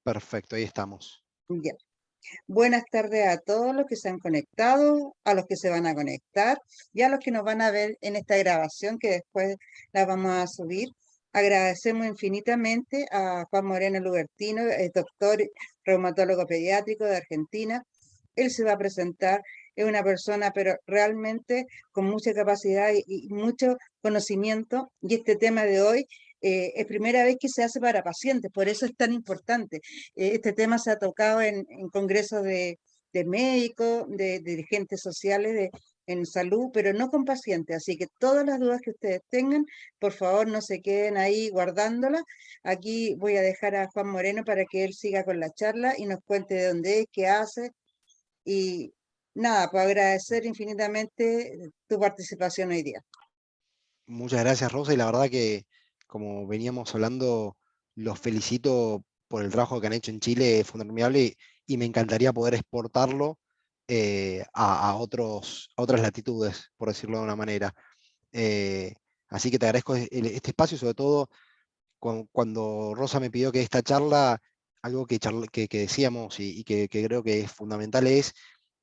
Perfecto, ahí estamos. Ya. Buenas tardes a todos los que se han conectado, a los que se van a conectar y a los que nos van a ver en esta grabación que después la vamos a subir. Agradecemos infinitamente a Juan Moreno Lubertino, el doctor reumatólogo pediátrico de Argentina. Él se va a presentar, es una persona, pero realmente con mucha capacidad y mucho conocimiento. Y este tema de hoy es primera vez que se hace para pacientes, por eso es tan importante. Este tema se ha tocado en congresos de médicos, de dirigentes sociales en salud, pero no con pacientes. Así que todas las dudas que ustedes tengan, por favor, no se queden ahí guardándolas. Aquí voy a dejar a Juan Moreno para que él siga con la charla y nos cuente de dónde es, qué hace. Y nada, pues agradecer infinitamente tu participación hoy día. Muchas gracias, Rosa, y la verdad que, como veníamos hablando, los felicito por el trabajo que han hecho en Chile, es formidable, y me encantaría poder exportarlo a otras latitudes, por decirlo de una manera. Eh, Así que te agradezco este espacio, sobre todo cuando Rosa me pidió que esta charla, algo que decíamos y que creo que es fundamental es,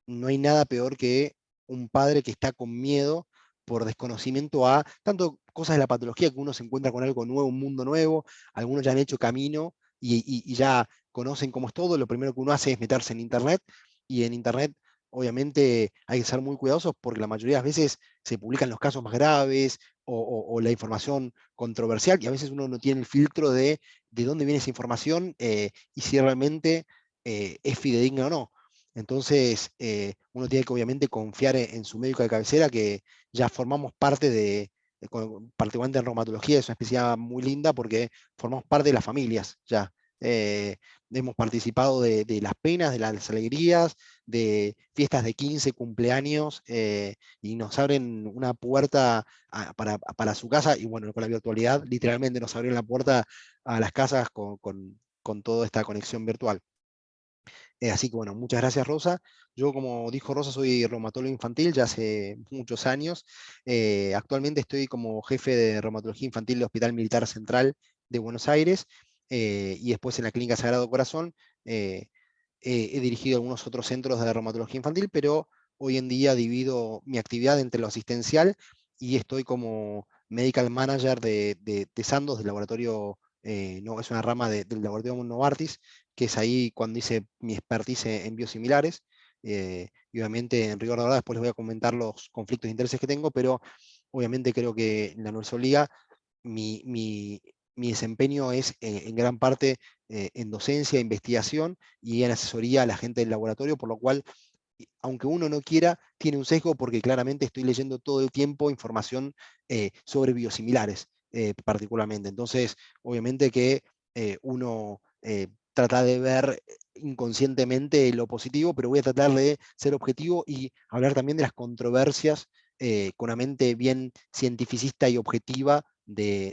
no hay nada peor que un padre que está con miedo por desconocimiento a tanto cosas de la patología, que uno se encuentra con algo nuevo, un mundo nuevo, algunos ya han hecho camino y ya conocen cómo es todo, lo primero que uno hace es meterse en Internet, y en Internet obviamente hay que ser muy cuidadosos porque la mayoría de las veces se publican los casos más graves o la información controversial, y a veces uno no tiene el filtro de dónde viene esa información y si realmente es fidedigna o no. Entonces, uno tiene que obviamente confiar en su médico de cabecera, que ya formamos parte particularmente en reumatología, es una especialidad muy linda porque formamos parte de las familias ya. Eh, Hemos participado de las penas, de las alegrías, de fiestas de 15 cumpleaños, y nos abren una puerta para su casa, y bueno, con la virtualidad literalmente nos abrieron la puerta a las casas con toda esta conexión virtual. Así que bueno, muchas gracias, Rosa. Yo, como dijo Rosa, soy reumatólogo infantil ya hace muchos años. Actualmente estoy como jefe de reumatología infantil del Hospital Militar Central de Buenos Aires, y después en la Clínica Sagrado Corazón. eh, He dirigido algunos otros centros de reumatología infantil, pero hoy en día divido mi actividad entre lo asistencial y estoy como medical manager de Sandoz, del laboratorio, no, es una rama del laboratorio Novartis, que es ahí cuando hice mi expertise en biosimilares. Y obviamente, en rigor de verdad, después les voy a comentar los conflictos de intereses que tengo, pero obviamente creo que en la Universidad Liga mi, mi- mi desempeño es en gran parte en docencia, investigación y en asesoría a la gente del laboratorio, por lo cual, aunque uno no quiera, tiene un sesgo porque claramente estoy leyendo todo el tiempo información sobre biosimilares, particularmente. Entonces, obviamente que uno trata de ver inconscientemente lo positivo, pero voy a tratar de ser objetivo y hablar también de las controversias con una mente bien cientificista y objetiva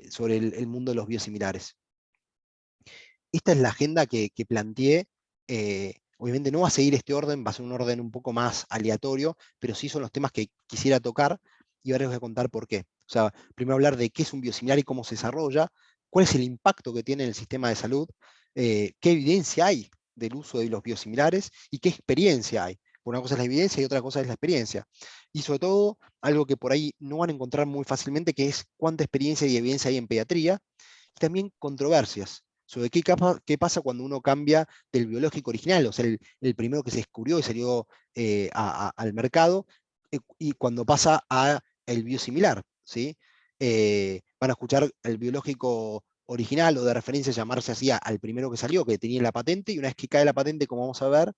sobre el mundo de los biosimilares. Esta es la agenda que planteé. Obviamente no va a seguir este orden, va a ser un orden un poco más aleatorio, pero sí son los temas que quisiera tocar, y ahora les voy a contar por qué. O sea, primero hablar de qué es un biosimilar y cómo se desarrolla, cuál es el impacto que tiene en el sistema de salud, qué evidencia hay del uso de los biosimilares y qué experiencia hay. Una cosa es la evidencia y otra cosa es la experiencia. Y sobre todo, algo que por ahí no van a encontrar muy fácilmente, que es cuánta experiencia y evidencia hay en pediatría, y también controversias sobre qué pasa cuando uno cambia del biológico original, o sea, el primero que se descubrió y salió al mercado, y cuando pasa a el biosimilar, ¿sí? Van a escuchar el biológico original o de referencia llamarse así al primero que salió, que tenía la patente, y una vez que cae la patente, como vamos a ver,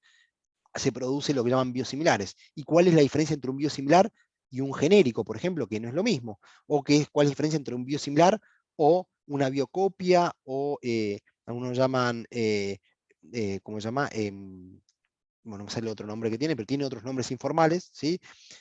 se produce lo que llaman biosimilares. ¿Y cuál es la diferencia entre un biosimilar y un genérico, por ejemplo, que no es lo mismo? ¿O cuál es la diferencia entre un biosimilar o una biocopia o algunos llaman, ¿cómo se llama? Bueno, no me sale otro nombre que tiene, pero tiene otros nombres informales, ¿sí?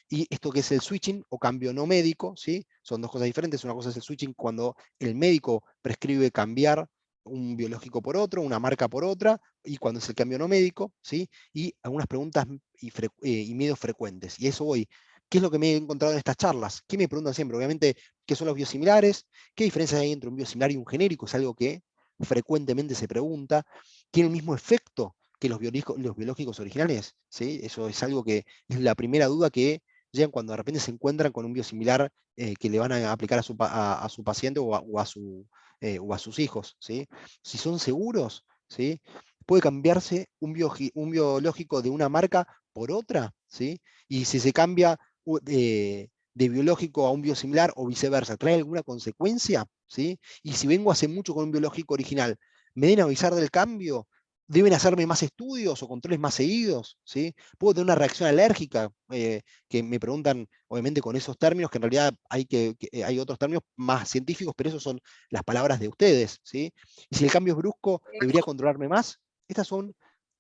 Y esto que es el switching o cambio no médico, ¿sí? Son dos cosas diferentes. Una cosa es el switching cuando el médico prescribe cambiar un biológico por otro, una marca por otra, y cuando es el cambio no médico, ¿sí? Y algunas preguntas y medios frecuentes. Y eso voy. ¿Qué es lo que me he encontrado en estas charlas? ¿Qué me preguntan siempre? Obviamente, ¿qué son los biosimilares? ¿Qué diferencia hay entre un biosimilar y un genérico? Es algo que frecuentemente se pregunta. tiene el mismo efecto que los biológicos originales, ¿sí? Eso es algo que es la primera duda que llegan cuando de repente se encuentran con un biosimilar que le van a aplicar a su paciente o a sus hijos, ¿sí? Si son seguros, ¿sí? Puede cambiarse un biológico de una marca por otra, ¿sí? Y si se cambia de biológico a un biosimilar o viceversa, ¿trae alguna consecuencia? ¿Sí? Y si vengo hace mucho con un biológico original, ¿me deben avisar del cambio? ¿Deben hacerme más estudios o controles más seguidos? ¿Sí? ¿Puedo tener una reacción alérgica? Que me preguntan, obviamente, con esos términos, que en realidad hay otros términos más científicos, pero esos son las palabras de ustedes. ¿Sí? Y si el cambio es brusco, ¿debería controlarme más? Estas son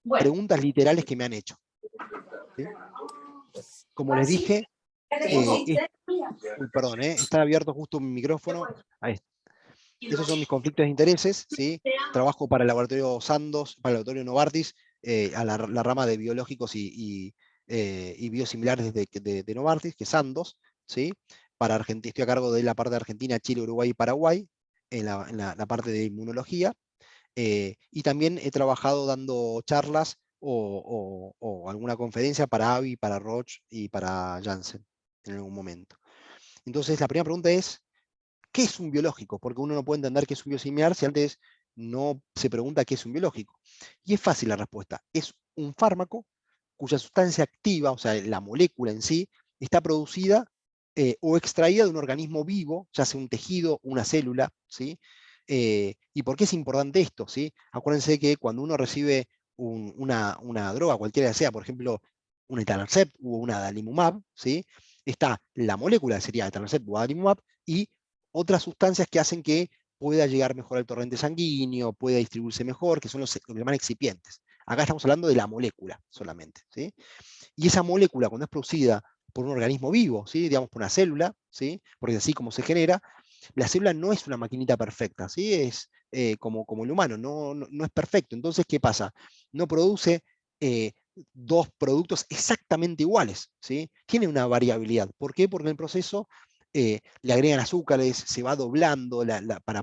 preguntas literales que me han hecho. ¿Sí? Como les dije, uy, perdón, está abierto justo mi micrófono. Ahí está. Esos son mis conflictos de intereses, ¿sí? Trabajo para el laboratorio Sandoz, para el laboratorio Novartis, a la rama de biológicos y biosimilares de Novartis, que es Sandoz, ¿sí? Para Argentina, estoy a cargo de la parte de Argentina, Chile, Uruguay y Paraguay, en la parte de inmunología. Y también he trabajado dando charlas o alguna conferencia para AVI, para Roche y para Janssen en algún momento. Entonces, la primera pregunta es, ¿qué es un biológico? Porque uno no puede entender qué es un biosimilar si antes no se pregunta qué es un biológico. Y es fácil la respuesta. Es un fármaco cuya sustancia activa, o sea, la molécula en sí, está producida o extraída de un organismo vivo, ya sea un tejido, una célula, ¿sí? ¿Y por qué es importante esto? ¿Sí? Acuérdense que cuando uno recibe una droga, cualquiera sea, por ejemplo, un etanercept o una adalimumab, ¿sí? Está la molécula, sería etanercept o adalimumab, y otras sustancias que hacen que pueda llegar mejor al torrente sanguíneo, pueda distribuirse mejor, que son los que llaman excipientes. Acá estamos hablando de la molécula solamente, ¿sí? Y esa molécula, cuando es producida por un organismo vivo, ¿sí? Digamos por una célula, ¿sí? Porque así como se genera, la célula no es una maquinita perfecta, ¿sí? Es como el humano, no es perfecto. Entonces, ¿qué pasa? No produce dos productos exactamente iguales, ¿sí? Tiene una variabilidad. ¿Por qué? Porque en el proceso le agregan azúcares, se va doblando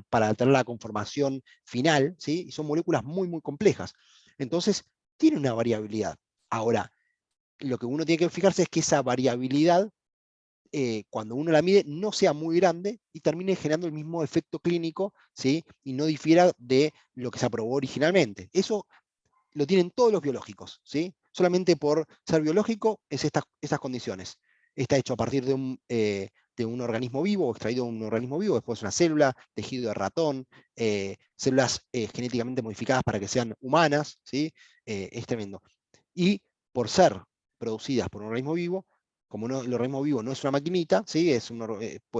para tener la conformación final, ¿sí? Y son moléculas muy, muy complejas. Entonces, tiene una variabilidad. Ahora, lo que uno tiene que fijarse es que esa variabilidad, cuando uno la mide, no sea muy grande y termine generando el mismo efecto clínico, ¿sí? Y no difiera de lo que se aprobó originalmente. Eso lo tienen todos los biológicos, ¿sí? Solamente por ser biológico es estas condiciones. Está hecho a partir de un organismo vivo, o extraído de un organismo vivo, después una célula, tejido de ratón, células genéticamente modificadas para que sean humanas, ¿sí? Es tremendo. Y por ser producidas por un organismo vivo, como el organismo vivo no es una maquinita, ¿sí?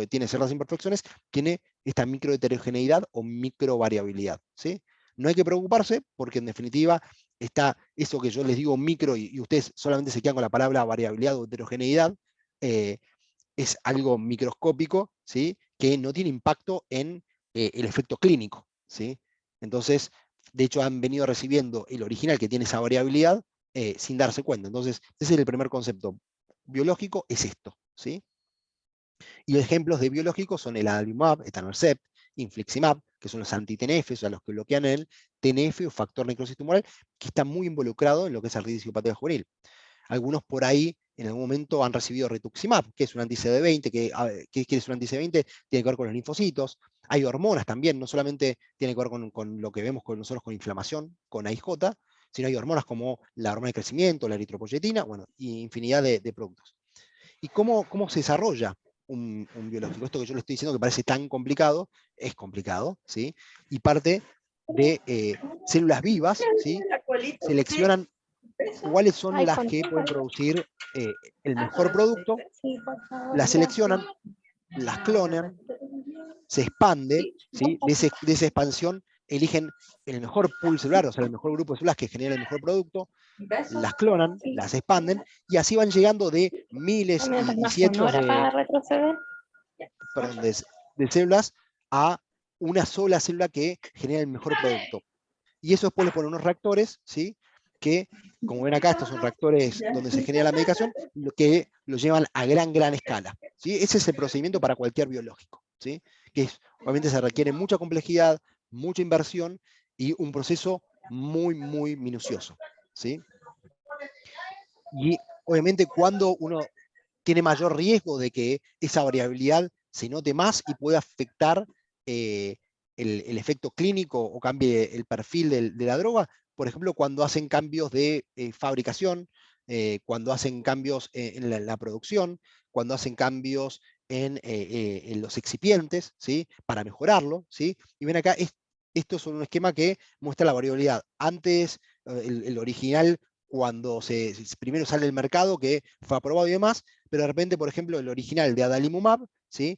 Tiene ciertas imperfecciones, tiene esta microheterogeneidad o microvariabilidad, ¿sí? No hay que preocuparse porque en definitiva está eso que yo les digo micro y ustedes solamente se quedan con la palabra variabilidad o heterogeneidad, eh, es algo microscópico, ¿sí? Que no tiene impacto en el efecto clínico, ¿sí? Entonces, de hecho, han venido recibiendo el original que tiene esa variabilidad sin darse cuenta. Entonces, ese es el primer concepto biológico, es esto, ¿sí? Y ejemplos de biológicos son el adalimumab, etanercept, infliximab, que son los anti-TNF, o sea, los que bloquean el TNF o factor necrosis tumoral, que está muy involucrado en lo que es artritis idiopática juvenil. Algunos por ahí en algún momento han recibido rituximab, que es un anti-CD20, ¿qué es un anti-CD20? Tiene que ver con los linfocitos. Hay hormonas también, no solamente tiene que ver con lo que vemos con nosotros con inflamación, con AIJ, sino hay hormonas como la hormona de crecimiento, la eritropoyetina, bueno, y infinidad de productos. ¿Y cómo se desarrolla un biológico? Esto que yo le estoy diciendo que parece tan complicado, es complicado, ¿sí? Y parte de células vivas, ¿sí? Seleccionan cuáles son las que pueden producir el mejor producto, las seleccionan, las clonan, se expande, ¿sí? De esa expansión eligen el mejor pool celular, o sea, el mejor grupo de células que genera el mejor producto, las clonan, las expanden, y así van llegando de miles Mientras y más cientos sonora para retroceder. perdón, de células a una sola célula que genera el mejor producto. Y eso después le ponen unos reactores, ¿sí? Que, como ven acá, estos son reactores donde se genera la medicación, que lo llevan a gran escala, ¿sí? Ese es el procedimiento para cualquier biológico, ¿sí? Obviamente se requiere mucha complejidad, mucha inversión y un proceso muy, muy minucioso, ¿sí? Y obviamente cuando uno tiene mayor riesgo de que esa variabilidad se note más y pueda afectar eh, el efecto clínico o cambie el perfil de la droga, por ejemplo, cuando hacen cambios de fabricación, cuando hacen cambios en la producción, cuando hacen cambios en los excipientes, ¿sí? Para mejorarlo, ¿sí? Y ven acá, esto es un esquema que muestra la variabilidad. Antes, el original, cuando primero sale al mercado, que fue aprobado y demás, pero de repente, por ejemplo, el original de adalimumab, ¿sí?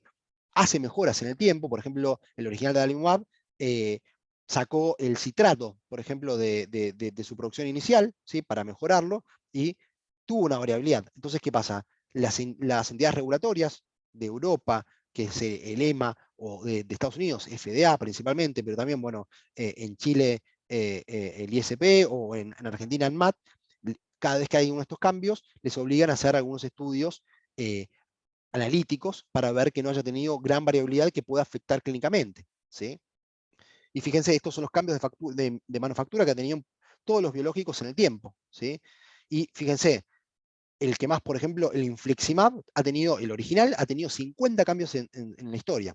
Hace mejoras en el tiempo. Por ejemplo, el original de adalimumab eh, sacó el citrato, por ejemplo, de su producción inicial, ¿sí? Para mejorarlo, y tuvo una variabilidad. Entonces, ¿qué pasa? Las entidades regulatorias de Europa, que es el EMA, o de Estados Unidos, FDA principalmente, pero también, bueno, en Chile el ISP, o en Argentina en MAT, cada vez que hay uno de estos cambios, les obligan a hacer algunos estudios eh, analíticos para ver que no haya tenido gran variabilidad que pueda afectar clínicamente, ¿sí? Y fíjense, estos son los cambios de manufactura que tenían todos los biológicos en el tiempo, ¿sí? Y fíjense, el que más, por ejemplo, el infliximab ha tenido, el original, ha tenido 50 cambios en la historia.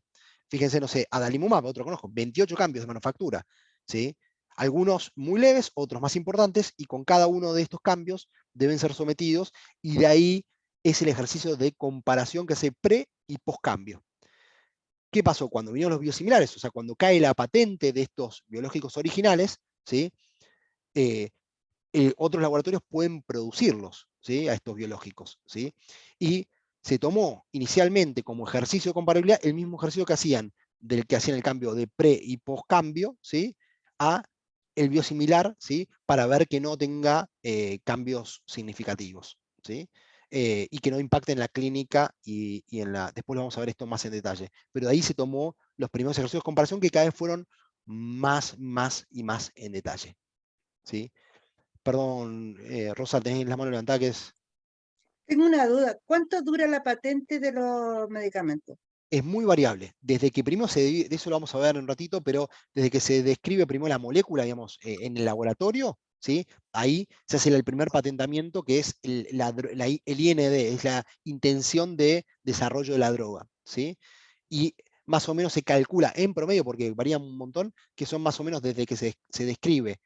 Fíjense, no sé, adalimumab, otro conozco, 28 cambios de manufactura, ¿sí? Algunos muy leves, otros más importantes, y con cada uno de estos cambios deben ser sometidos, y de ahí es el ejercicio de comparación que hace pre y post cambio. ¿Qué pasó? Cuando vinieron los biosimilares, o sea, cuando cae la patente de estos biológicos originales, ¿sí? Eh, otros laboratorios pueden producirlos, ¿sí? A estos biológicos, ¿sí? Y se tomó inicialmente como ejercicio de comparabilidad el mismo ejercicio que hacían, del que hacían el cambio de pre y post cambio, ¿sí? A el biosimilar, ¿sí? Para ver que no tenga cambios significativos, ¿sí? Y que no impacte en la clínica y en la... Después lo vamos a ver esto más en detalle. Pero de ahí se tomó los primeros ejercicios de comparación que cada vez fueron más y más en detalle, ¿sí? Perdón, Rosa, tenés la mano levantada, que Tengo una duda. ¿Cuánto dura la patente de los medicamentos? es muy variable. Desde que primero de eso lo vamos a ver en un ratito, pero desde que se describe primero la molécula, digamos, en el laboratorio, ¿sí? Ahí se hace el primer patentamiento, que es el IND, es la intención de desarrollo de la droga, ¿sí? Y más o menos se calcula en promedio, porque varía un montón, que son más o menos desde que se describe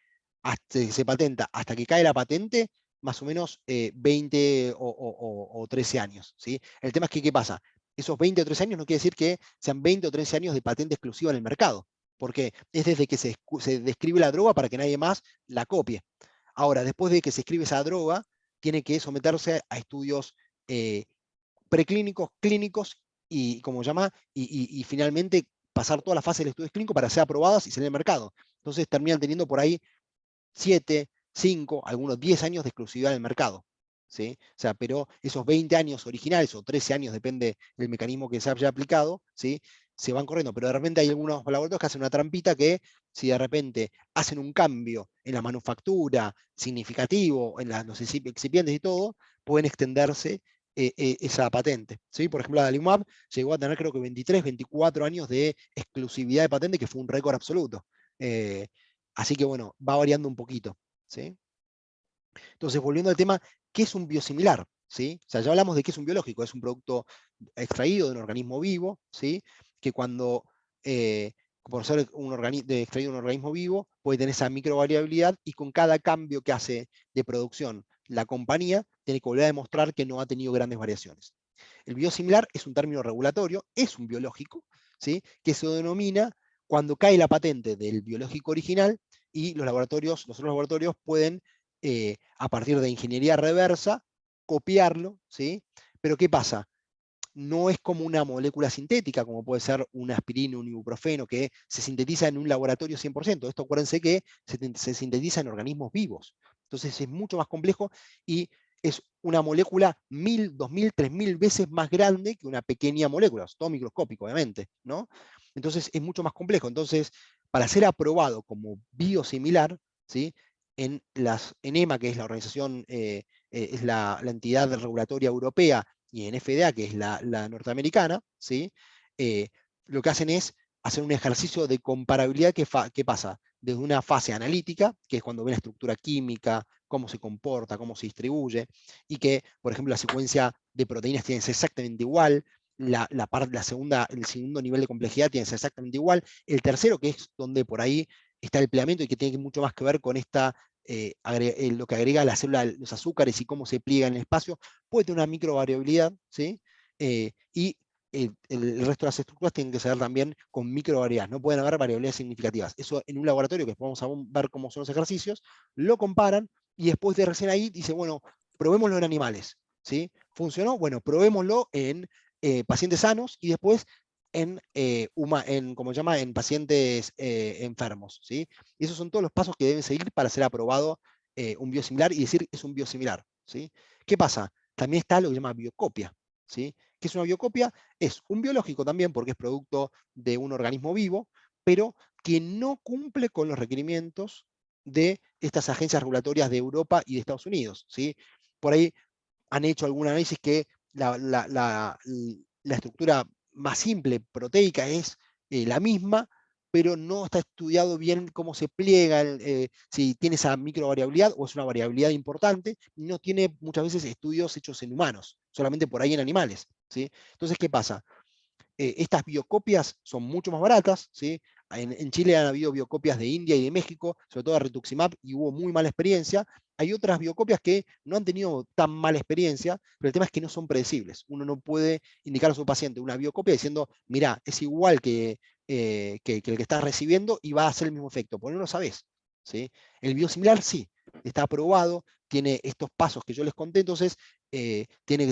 hasta que se patenta, hasta que cae la patente, más o menos 20 o 13 años, ¿sí? El tema es que, ¿qué pasa? Esos 20 o 13 años no quiere decir que sean 20 o 13 años de patente exclusiva en el mercado, porque es desde que se describe la droga para que nadie más la copie. Ahora, después de que se escribe esa droga, tiene que someterse a estudios eh, preclínicos, clínicos y, como llama, y finalmente pasar toda la fase del estudio clínico para ser aprobadas y salir al mercado. Entonces terminan teniendo por ahí 7, 5, algunos 10 años de exclusividad en el mercado, ¿sí? O sea, pero esos 20 años originales, o 13 años, depende del mecanismo que se haya aplicado, ¿sí? Se van corriendo, pero de repente hay algunos laboratorios que hacen una trampita que, si de repente hacen un cambio en la manufactura significativo, en los excipientes y todo, pueden extenderse esa patente, ¿sí? Por ejemplo, Adalimumab llegó a tener, creo que 23, 24 años de exclusividad de patente, que fue un récord absoluto. Así que bueno, va variando un poquito, ¿sí? Entonces, volviendo al tema, ¿qué es un biosimilar? ¿Sí? O sea, ya hablamos de qué es un biológico, es un producto extraído de un organismo vivo, ¿sí? Que cuando, por ser extraído de un organismo vivo, puede tener esa microvariabilidad, y con cada cambio que hace de producción la compañía, tiene que volver a demostrar que no ha tenido grandes variaciones. El biosimilar es un término regulatorio, es un biológico, ¿sí? Que se denomina cuando cae la patente del biológico original, y los otros laboratorios pueden, a partir de ingeniería reversa, copiarlo, ¿sí? Pero ¿qué pasa? No es como una molécula sintética, como puede ser una aspirina, un ibuprofeno, que se sintetiza en un laboratorio 100%. Esto, acuérdense que se sintetiza en organismos vivos. Entonces es mucho más complejo, y es una molécula 1000, 2000, 3000 veces más grande que una pequeña molécula, todo microscópico, obviamente, ¿no? Entonces es mucho más complejo. Entonces, para ser aprobado como biosimilar, ¿sí? En EMA, que es la organización, es la entidad regulatoria europea, y en FDA, que es la norteamericana, ¿sí? Lo que hacen es hacer un ejercicio de comparabilidad. ¿Qué pasa? desde una fase analítica, que es cuando ve la estructura química, cómo se comporta, cómo se distribuye, y que, por ejemplo, la secuencia de proteínas tiene que ser exactamente igual, el segundo nivel de complejidad tiene que ser exactamente igual, el tercero, que es donde por ahí está el plegamiento y que tiene mucho más que ver con lo que agrega la célula, los azúcares y cómo se pliega en el espacio, puede tener una microvariabilidad, ¿sí? Y el resto de las estructuras tienen que ser también con microvariabilidades, no pueden haber variabilidades significativas. Eso en un laboratorio, que vamos a ver cómo son los ejercicios, lo comparan y después de recién ahí dice, bueno, probémoslo en animales, ¿sí? ¿Funcionó? Bueno, probémoslo en pacientes sanos y después como llama, en pacientes enfermos, ¿sí? Y esos son todos los pasos que deben seguir para ser aprobado un biosimilar y decir es un biosimilar, ¿sí? ¿Qué pasa? También está lo que se llama biocopia, ¿sí? ¿Qué es una biocopia? Es un biológico también porque es producto de un organismo vivo, pero que no cumple con los requerimientos de estas agencias regulatorias de Europa y de Estados Unidos, ¿sí? Por ahí han hecho algún análisis que la estructura más simple, proteica, es la misma, pero no está estudiado bien cómo se pliega, si tiene esa microvariabilidad o es una variabilidad importante, no tiene muchas veces estudios hechos en humanos, solamente por ahí en animales, ¿sí? Entonces, ¿qué pasa? Estas biocopias son mucho más baratas, ¿sí? En Chile han habido biocopias de India y de México, sobre todo de rituximab, y hubo muy mala experiencia. Hay otras biocopias que no han tenido tan mala experiencia, pero el tema es que no son predecibles. Uno no puede indicar a su paciente una biocopia diciendo, mira, es igual que el que estás recibiendo y va a hacer el mismo efecto, porque no lo sabes, ¿sí? El biosimilar sí, está aprobado, tiene estos pasos que yo les conté, entonces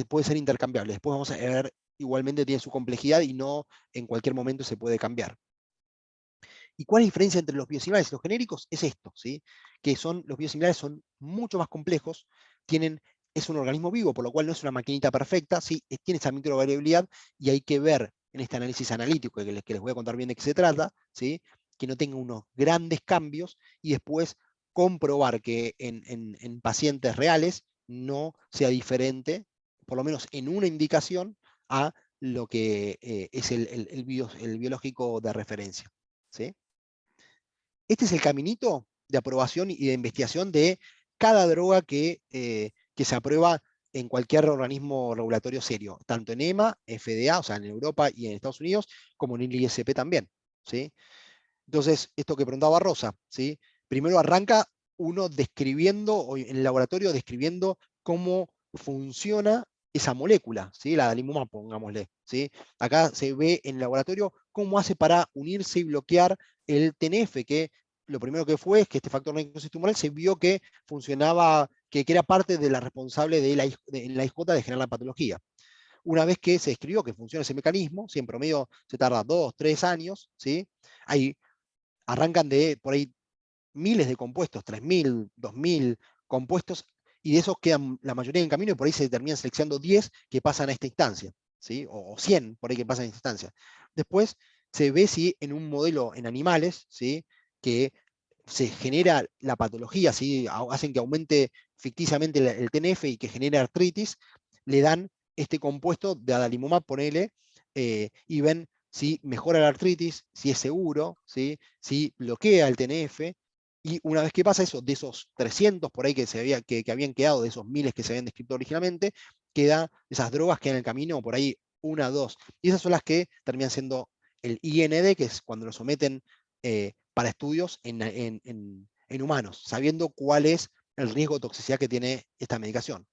puede ser intercambiable. Después vamos a ver, igualmente tiene su complejidad y no en cualquier momento se puede cambiar. ¿Y cuál es la diferencia entre los biosimilares y los genéricos? Es esto, ¿sí? Que los biosimilares son mucho más complejos, es un organismo vivo, por lo cual no es una maquinita perfecta, ¿sí? Tiene esa microvariabilidad y hay que ver en este análisis analítico, que les voy a contar bien de qué se trata, ¿sí? Que no tenga unos grandes cambios y después comprobar que en pacientes reales no sea diferente, por lo menos en una indicación, a lo que es el biológico de referencia, ¿sí? Este es el caminito de aprobación y de investigación de cada droga que se aprueba en cualquier organismo regulatorio serio, tanto en EMA, FDA, o sea, en Europa y en Estados Unidos, como en el ISP también, ¿sí? Entonces, esto que preguntaba Rosa, ¿sí? Primero arranca uno describiendo, o en el laboratorio describiendo cómo funciona esa molécula, ¿sí? La adalimumab, pongámosle, ¿sí? Acá se ve en el laboratorio cómo hace para unirse y bloquear el TNF, que lo primero que fue es que este factor necrosis tumoral se vio que funcionaba, que era parte de la responsable de la IJ de generar la patología. Una vez que se describió que funciona ese mecanismo, si en promedio se tarda 2, 3 años, ¿sí? Hay arrancan de por ahí miles de compuestos, 3.000, 2.000 compuestos, y de esos quedan la mayoría en camino y por ahí se terminan seleccionando 10 que pasan a esta instancia, ¿sí? O 100 por ahí que pasan a esta instancia. Después se ve si en un modelo en animales, ¿sí? Que se genera la patología, ¿sí? Hacen que aumente ficticiamente el TNF y que genere artritis, le dan este compuesto de adalimumab, ponele, y ven si mejora la artritis, si es seguro, ¿sí? Si bloquea el TNF, y una vez que pasa eso, de esos 300 por ahí que habían quedado, de esos miles que se habían descrito originalmente, esas drogas quedan en el camino, por ahí una, dos, y esas son las que terminan siendo el IND, que es cuando lo someten para estudios en humanos, sabiendo cuál es el riesgo de toxicidad que tiene esta medicación.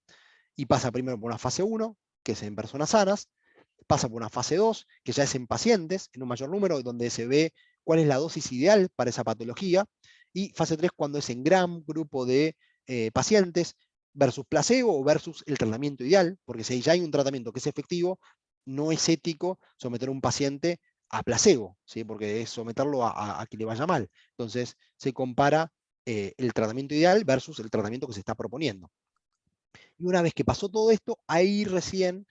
Y pasa primero por una fase 1, que es en personas sanas, pasa por una fase 2, que ya es en pacientes, en un mayor número, donde se ve cuál es la dosis ideal para esa patología, y fase 3 cuando es en gran grupo de pacientes versus placebo o versus el tratamiento ideal, porque si ya hay un tratamiento que es efectivo, no es ético someter a un paciente a placebo, ¿sí? Porque es someterlo a que le vaya mal. Entonces se compara el tratamiento ideal versus el tratamiento que se está proponiendo. Y una vez que pasó todo esto, ahí recién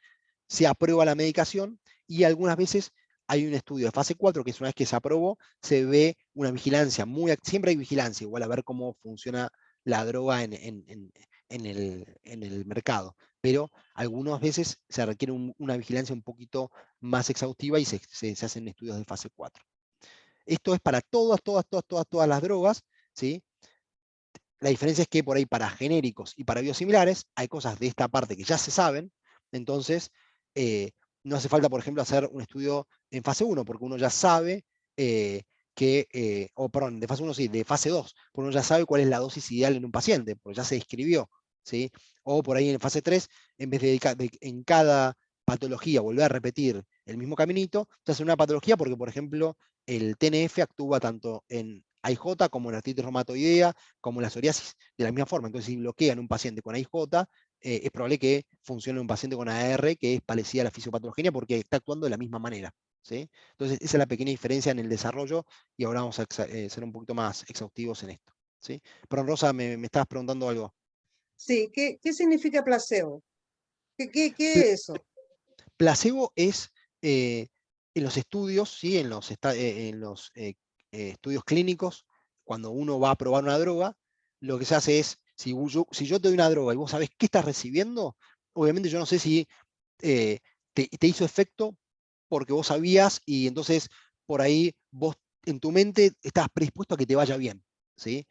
se aprueba la medicación y algunas veces hay un estudio de fase 4, que es una vez que se aprobó, se ve una vigilancia, siempre hay vigilancia, igual a ver cómo funciona la droga en el mercado. Pero algunas veces se requiere una vigilancia un poquito más exhaustiva y se hacen estudios de fase 4. Esto es para todas las drogas, ¿sí? La diferencia es que por ahí para genéricos y para biosimilares hay cosas de esta parte que ya se saben, entonces no hace falta, por ejemplo, hacer un estudio en fase 1, porque uno ya sabe o perdón, de fase 1 sí, de fase 2, porque uno ya sabe cuál es la dosis ideal en un paciente, porque ya se describió, ¿sí? O por ahí en fase 3, en vez en cada patología volver a repetir el mismo caminito, se hace una patología porque, por ejemplo, el TNF actúa tanto en IJ como en artritis reumatoidea, como la psoriasis, de la misma forma. Entonces, si bloquean un paciente con AIJ, es probable que funcione un paciente con AR, que es parecida a la fisiopatogenia, porque está actuando de la misma manera, ¿sí? Entonces, esa es la pequeña diferencia en el desarrollo, y ahora vamos a ser un poquito más exhaustivos en esto, ¿sí? Pero Rosa, me estabas preguntando algo. Sí, ¿qué significa placebo? ¿Qué Pl- es eso? Placebo es, en los estudios, ¿sí? En los estudios clínicos, cuando uno va a probar una droga, lo que se hace es, si yo te doy una droga y vos sabés qué estás recibiendo, obviamente yo no sé si eh, te hizo efecto porque vos sabías y entonces por ahí vos en tu mente estás predispuesto a que te vaya bien, ¿sí?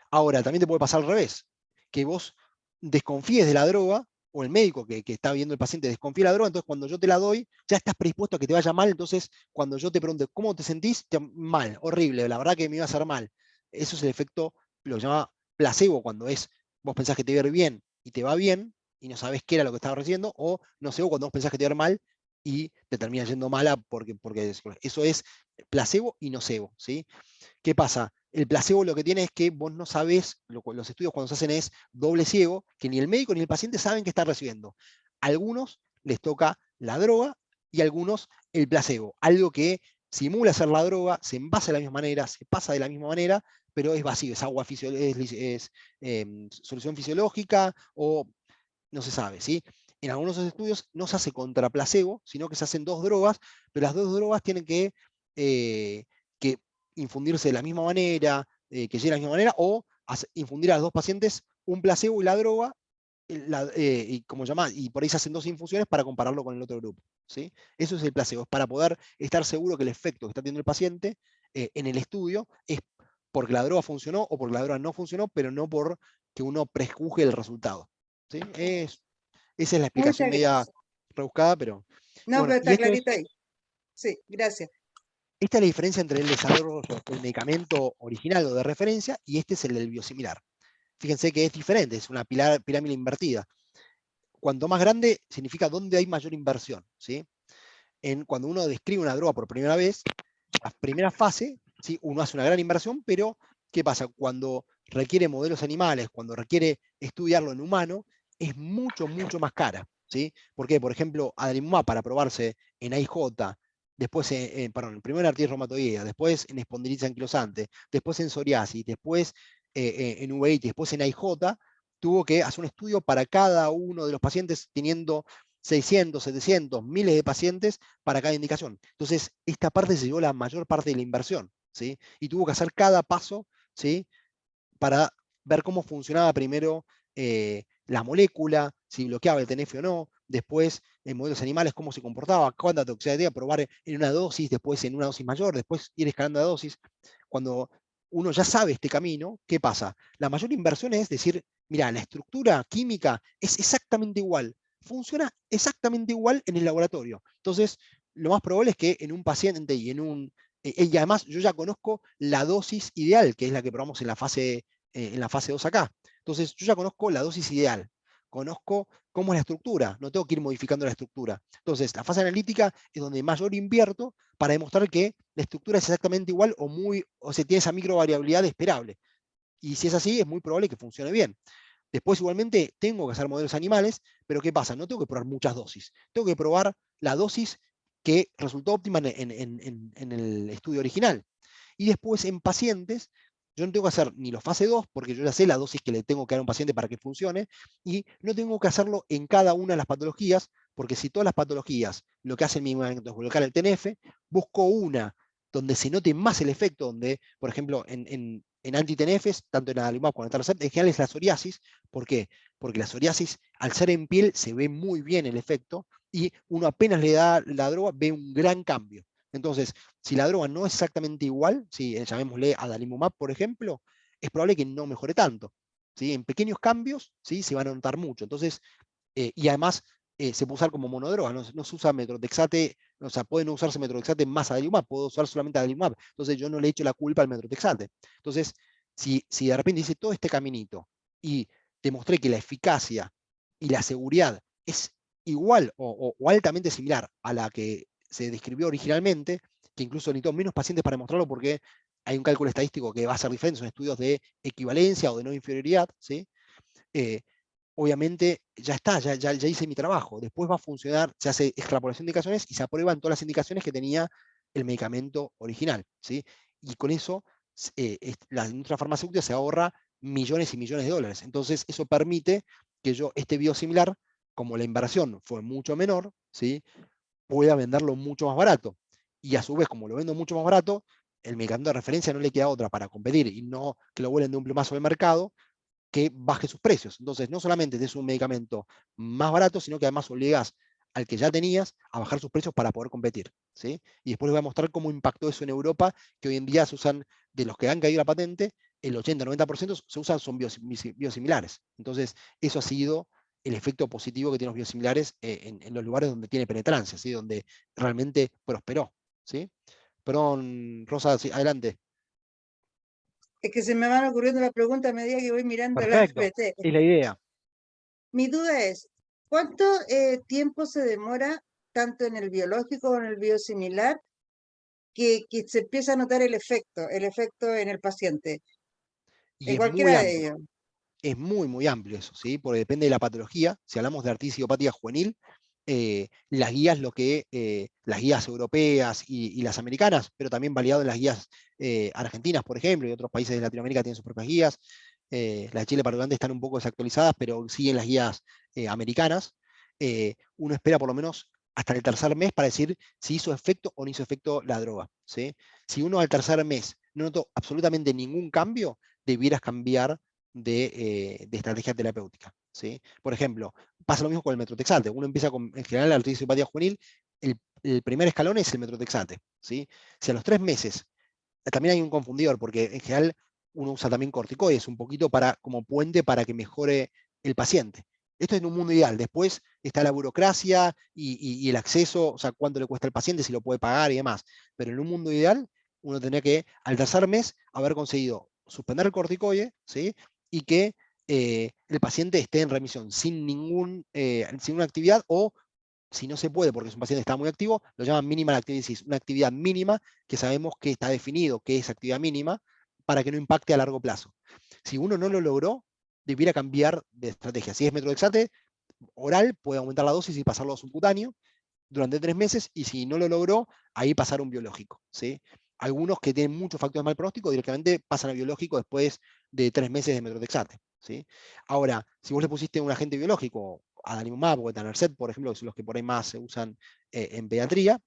Ahora, también te puede pasar al revés, que vos desconfíes de la droga, o el médico que está viendo el paciente desconfía de la droga, entonces cuando yo te la doy, ya estás predispuesto a que te vaya mal, entonces cuando yo te pregunte, ¿cómo te sentís? Mal, horrible, la verdad que me iba a hacer mal. Eso es el efecto, lo que se llama placebo, cuando vos pensás que te va a ir bien y te va bien, y no sabés qué era lo que estabas recibiendo, o nocebo cuando vos pensás que te va a ir mal y te termina yendo mala porque eso es placebo y nocebo, ¿sí? ¿Qué pasa? El placebo lo que tiene es que vos no sabés, los estudios cuando se hacen es doble ciego, que ni el médico ni el paciente saben qué está recibiendo. A algunos les toca la droga y a algunos el placebo, algo que simula ser la droga, se envasa de la misma manera, se pasa de la misma manera, pero es vacío, es agua solución fisiológica o no se sabe, ¿sí? En algunos de los estudios no se hace contra placebo, sino que se hacen dos drogas, pero las dos drogas tienen que infundirse de la misma manera, que llegue de la misma manera, o infundir a los dos pacientes un placebo y la droga, y, como llama, y por ahí se hacen dos infusiones para compararlo con el otro grupo, ¿sí? Eso es el placebo, es para poder estar seguro que el efecto que está teniendo el paciente en el estudio es porque la droga funcionó o porque la droga no funcionó, pero no por que uno prejuzgue el resultado, ¿sí? Esa es la explicación Muchas media gracias. rebuscada, pero No, bueno, pero y está clarita ahí. Sí, gracias. esta es la diferencia entre el desarrollo del medicamento original o de referencia y este es el del biosimilar. Fíjense que es diferente, es una pirámide invertida. Cuanto más grande significa dónde hay mayor inversión, ¿sí? Cuando uno describe una droga por primera vez, la primera fase, ¿sí? Uno hace una gran inversión, pero ¿qué pasa? Cuando requiere modelos animales, cuando requiere estudiarlo en humano, es mucho más cara, ¿sí? Porque, por ejemplo, adalimumab para probarse en AIJ, después perdón, primero en artritis reumatoidea, después en espondilitis anquilosante, después en psoriasis, después en uveitis, después en AIJ, tuvo que hacer un estudio para cada uno de los pacientes teniendo 600, 700, miles de pacientes para cada indicación. Entonces, esta parte se llevó la mayor parte de la inversión, ¿sí? Y tuvo que hacer cada paso, ¿sí? Para ver cómo funcionaba primero la molécula, si bloqueaba el TNF o no, después en modelos animales cómo se comportaba, cuánta toxicidad tenía, probar en una dosis, después en una dosis mayor, después ir escalando la dosis. Cuando uno ya sabe este camino, ¿qué pasa? La mayor inversión es decir, mira, la estructura química es exactamente igual, funciona exactamente igual en el laboratorio. Entonces, lo más probable es que en un paciente y además yo ya conozco la dosis ideal, que es la que probamos en la fase 2 acá. Entonces, yo ya conozco la dosis ideal, conozco cómo es la estructura, no tengo que ir modificando la estructura. Entonces, la fase analítica es donde mayor invierto para demostrar que la estructura es exactamente igual o se tiene esa microvariabilidad esperable. Y si es así, es muy probable que funcione bien. Después, igualmente, tengo que hacer modelos animales, pero ¿qué pasa? No tengo que probar muchas dosis. Tengo que probar la dosis que resultó óptima en el estudio original. Y después, en pacientes, yo no tengo que hacer ni los fase 2, porque yo ya sé la dosis que le tengo que dar a un paciente para que funcione, y no tengo que hacerlo en cada una de las patologías, porque si todas las patologías lo que hacen mi medicamento es bloquear el TNF, busco una donde se note más el efecto, donde, por ejemplo, en anti-TNFs, tanto en adalimumab como en etanercept, en general es la psoriasis. ¿Por qué? Porque la psoriasis, al ser en piel, se ve muy bien el efecto y uno apenas le da la droga, ve un gran cambio. Entonces, si la droga no es exactamente igual, si llamémosle adalimumab, por ejemplo, es probable que no mejore tanto. ¿Sí? En pequeños cambios, ¿sí? Se van a notar mucho. Entonces, y además se puede usar como monodroga, no se usa metrotexate, o sea, puede no usarse metrotexate más adalimumab, puedo usar solamente adalimumab. Entonces yo no le echo la culpa al metrotexate. Entonces, si de repente hice todo este caminito y demostré que la eficacia y la seguridad es igual o altamente similar a la que se describió originalmente, que incluso necesito menos pacientes para demostrarlo porque hay un cálculo estadístico que va a ser diferente, son estudios de equivalencia o de no inferioridad, ¿sí? Eh, Obviamente ya está, ya hice mi trabajo. Después va a funcionar, se hace extrapolación de indicaciones y se aprueban todas las indicaciones que tenía el medicamento original, ¿sí? Y con eso la industria farmacéutica se ahorra millones y millones de dólares. Entonces eso permite que yo, este biosimilar, como la inversión fue mucho menor, ¿sí? Pueda venderlo mucho más barato. Y a su vez, como lo vendo mucho más barato, el medicamento de referencia no le queda otra para competir y no que lo vuelen de un plumazo del mercado, que baje sus precios. Entonces, no solamente es un medicamento más barato, sino que además obligas al que ya tenías a bajar sus precios para poder competir, ¿sí? Y después les voy a mostrar cómo impactó eso en Europa, que hoy en día se usan, de los que han caído la patente, el 80-90% se usan son biosimilares. Entonces, eso ha sido el efecto positivo que tienen los biosimilares en los lugares donde tiene penetrancia, ¿sí? Donde realmente prosperó, ¿sí? Perdón, Rosa, sí, adelante. Es que se me van ocurriendo las preguntas a medida que voy mirando la Perfecto, PPT. es la idea. Mi duda es, ¿cuánto tiempo se demora tanto en el biológico como en el biosimilar que se empieza a notar el efecto en el paciente, Y en es muy cualquiera de amplio. ellos? Es muy, muy amplio eso, ¿sí? Porque depende de la patología. Si hablamos de artritis idiopática juvenil, las guías, las guías europeas y las americanas, pero también validado en las guías argentinas, por ejemplo, y otros países de Latinoamérica tienen sus propias guías. Las de Chile particularmente están un poco desactualizadas, pero siguen las guías americanas. Uno espera por lo menos hasta el tercer mes para decir si hizo efecto o no hizo efecto la droga, ¿sí? Si uno al tercer mes no notó absolutamente ningún cambio, debieras cambiar de estrategia terapéutica, ¿sí? Por ejemplo, pasa lo mismo con el metrotexate. Uno empieza con, en general, la artritis idiopática juvenil, el primer escalón es el metrotexate, ¿sí? Si a los 3 meses, también hay un confundidor, porque en general uno usa también corticoides un poquito como puente para que mejore el paciente. Esto es en un mundo ideal. Después está la burocracia y el acceso, o sea, cuánto le cuesta al paciente, si lo puede pagar y demás. Pero en un mundo ideal, uno tendría que, al tercer mes, haber conseguido suspender el corticoide, ¿sí? Y que el paciente esté en remisión sin una actividad, o si no se puede porque es un paciente que está muy activo, lo llaman minimal activity disease, una actividad mínima que sabemos que está definido que es actividad mínima para que no impacte a largo plazo. Si uno no lo logró, debiera cambiar de estrategia. Si es metrolexate oral, puede aumentar la dosis y pasarlo a subcutáneo durante 3 meses, y si no lo logró, ahí pasar a un biológico, ¿sí? Algunos que tienen muchos factores de mal pronóstico directamente pasan a biológico después de 3 meses de metrotexate, ¿sí? Ahora, si vos le pusiste un agente biológico, adalimumab o etanercept, por ejemplo, que son los que por ahí más se usan en pediatría,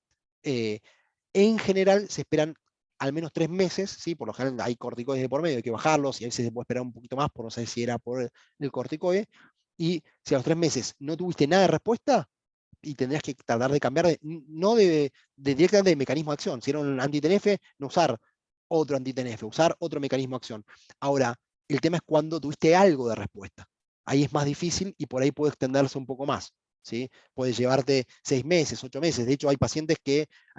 eh, en general se esperan al menos 3 meses, ¿sí? Por lo general hay corticoides de por medio, hay que bajarlos, y a veces se puede esperar un poquito más por no saber si era por el corticoide, y si a los 3 meses no tuviste nada de respuesta, y tendrías que tratar de cambiar, no de directamente de mecanismo de acción. Si era un anti-TNF, no usar otro anti-TNF, usar otro mecanismo de acción. Ahora, el tema es cuando tuviste algo de respuesta. Ahí es más difícil y por ahí puede extenderse un poco más, ¿sí? Puede llevarte 6 meses, 8 meses. De hecho, hay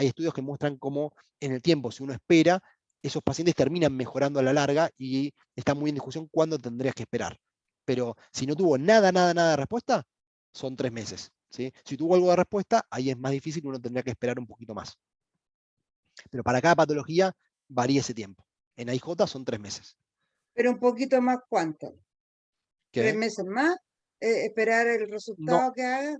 estudios que muestran cómo en el tiempo, si uno espera, esos pacientes terminan mejorando a la larga, y está muy en discusión cuándo tendrías que esperar. Pero si no tuvo nada, nada, nada de respuesta, son 3 meses, ¿sí? Si tuvo algo de respuesta, ahí es más difícil, uno tendría que esperar un poquito más. Pero para cada patología varía ese tiempo. En AIJ son 3 meses. Pero un poquito más, ¿cuánto? ¿Tres ¿Qué? meses más? ¿Esperar el No, resultado que haga?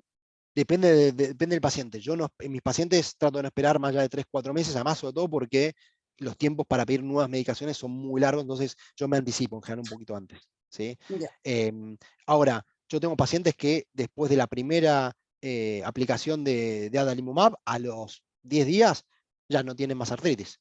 depende del paciente. Yo no, en mis pacientes trato de no esperar más allá de 3, 4 meses, además, sobre todo porque los tiempos para pedir nuevas medicaciones son muy largos, entonces yo me anticipo en general un poquito antes, ¿sí? Ya. Ahora, yo tengo pacientes que después de la primera aplicación de adalimumab, a los 10 días ya no tienen más artritis.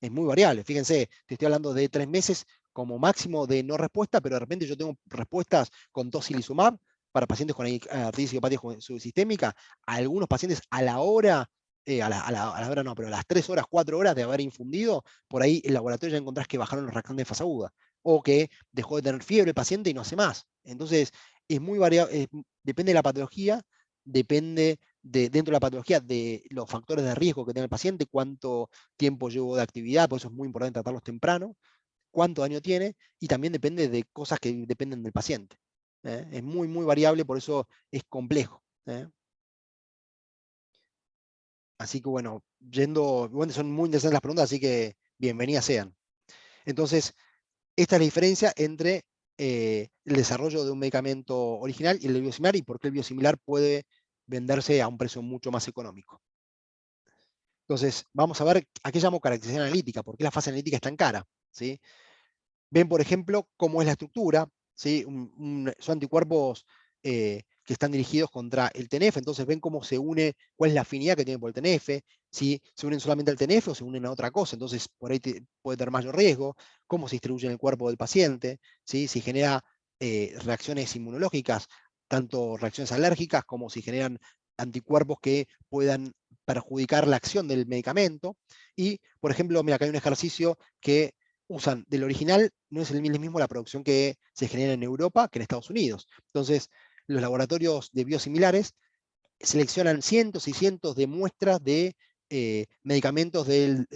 Es muy variable. Fíjense, te estoy hablando de 3 meses como máximo de no respuesta, pero de repente yo tengo respuestas con tocilizumab para pacientes con artritis idiopática subsistémica. A algunos pacientes a la hora a la hora no, pero a las 3 horas, 4 horas de haber infundido, por ahí el laboratorio ya encontrás que bajaron los reactantes de fase aguda, o que dejó de tener fiebre el paciente y no hace más. Entonces, es muy variable, depende de la patología, depende dentro de la patología de los factores de riesgo que tiene el paciente, cuánto tiempo llevo de actividad, por eso es muy importante tratarlos temprano, cuánto daño tiene, y también depende de cosas que dependen del paciente. Es muy, muy variable, por eso es complejo. Así que bueno, son muy interesantes las preguntas, así que bienvenidas sean. Entonces, esta es la diferencia entre el desarrollo de un medicamento original y el biosimilar, y por qué el biosimilar puede venderse a un precio mucho más económico. Entonces, vamos a ver a qué llamo caracterización analítica, por qué la fase analítica es tan cara, ¿sí? Ven, por ejemplo, cómo es la estructura, ¿sí? Son anticuerpos que están dirigidos contra el TNF, entonces ven cómo se une, cuál es la afinidad que tiene por el TNF, si se unen solamente al TNF o se unen a otra cosa, entonces por ahí puede tener mayor riesgo, cómo se distribuye en el cuerpo del paciente, ¿sí? Si genera reacciones inmunológicas, tanto reacciones alérgicas como si generan anticuerpos que puedan perjudicar la acción del medicamento. Y, por ejemplo, mira, acá hay un ejercicio que usan del original, no es el mismo la producción que se genera en Europa que en Estados Unidos. Entonces, los laboratorios de biosimilares seleccionan cientos y cientos de muestras de medicamentos del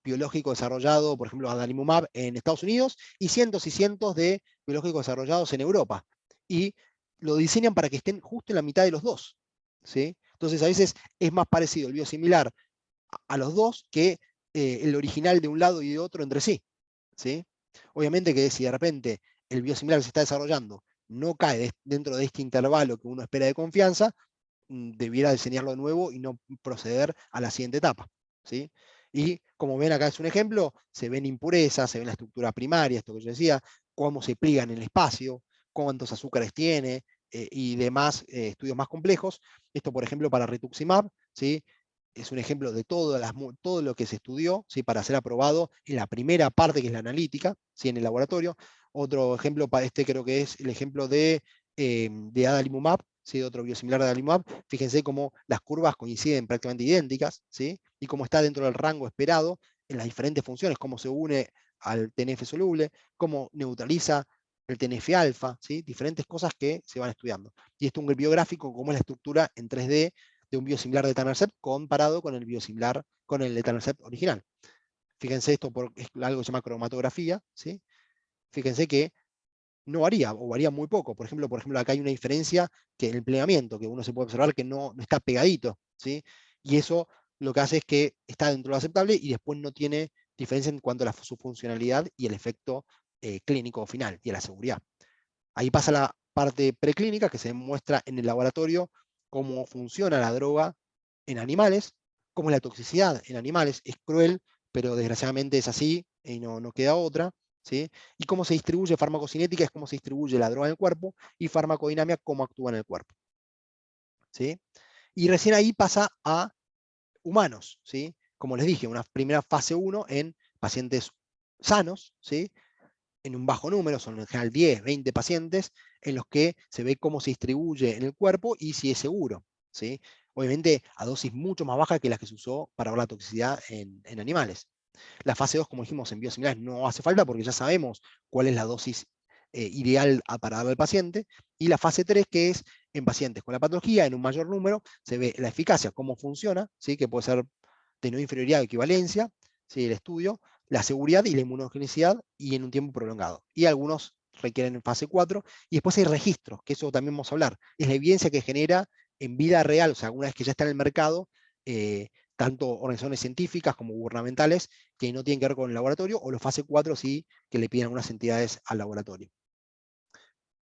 biológico desarrollado, por ejemplo, adalimumab en Estados Unidos, y cientos de biológicos desarrollados en Europa. Y lo diseñan para que estén justo en la mitad de los dos. ¿Sí? Entonces, a veces es más parecido el biosimilar a los dos que el original de un lado y de otro entre sí. ¿Sí? Obviamente que si de repente el biosimilar se está desarrollando no cae dentro de este intervalo que uno espera de confianza, debiera diseñarlo de nuevo y no proceder a la siguiente etapa. ¿Sí? Y como ven acá es un ejemplo, se ven impurezas, se ven la estructura primaria, esto que yo decía, cómo se pliegan en el espacio, cuántos azúcares tiene y demás estudios más complejos. Esto, por ejemplo, para rituximab, ¿sí? Es un ejemplo de todo lo que se estudió, ¿sí? Para ser aprobado en la primera parte, que es la analítica, ¿sí? En el laboratorio. Otro ejemplo, para este creo que es el ejemplo de adalimumab, ¿sí? De otro biosimilar de adalimumab. Fíjense cómo las curvas coinciden prácticamente idénticas, ¿sí? Y cómo está dentro del rango esperado en las diferentes funciones, cómo se une al TNF soluble, cómo neutraliza el TNF-alfa, ¿sí? Diferentes cosas que se van estudiando. Y esto es un biográfico, cómo es la estructura en 3D de un biosimilar de etanercept comparado con el biosimilar, con el etanercept original. Fíjense esto, es algo que se llama cromatografía, ¿sí? Fíjense que no varía, o varía muy poco. Por ejemplo, acá hay una diferencia que en el plegamiento, que uno se puede observar que no está pegadito, ¿sí? Y eso lo que hace es que está dentro de lo aceptable y después no tiene diferencia en cuanto a su funcionalidad y el efecto clínico final y a la seguridad. Ahí pasa la parte preclínica que se muestra en el laboratorio cómo funciona la droga en animales, cómo es la toxicidad en animales, es cruel, pero desgraciadamente es así y no queda otra, ¿sí? Y cómo se distribuye farmacocinética, es cómo se distribuye la droga en el cuerpo, y farmacodinámica, cómo actúa en el cuerpo, ¿sí? Y recién ahí pasa a humanos, ¿sí? Como les dije, una primera fase 1 en pacientes sanos, ¿sí? En un bajo número, son en general 10, 20 pacientes, en los que se ve cómo se distribuye en el cuerpo y si es seguro, ¿sí? Obviamente a dosis mucho más bajas que las que se usó para ver la toxicidad en animales. La fase 2, como dijimos, en biosimilares no hace falta porque ya sabemos cuál es la dosis ideal para darle al paciente. Y la fase 3, que es en pacientes con la patología, en un mayor número, se ve la eficacia, cómo funciona, ¿sí? Que puede ser de no inferioridad o equivalencia, ¿sí? El estudio, la seguridad y la inmunogenicidad y en un tiempo prolongado. Y algunos requieren en fase 4. Y después hay registros, que eso también vamos a hablar. Es la evidencia que genera en vida real, o sea, una vez que ya está en el mercado, tanto organizaciones científicas como gubernamentales que no tienen que ver con el laboratorio, o los fase 4 sí que le piden algunas entidades al laboratorio.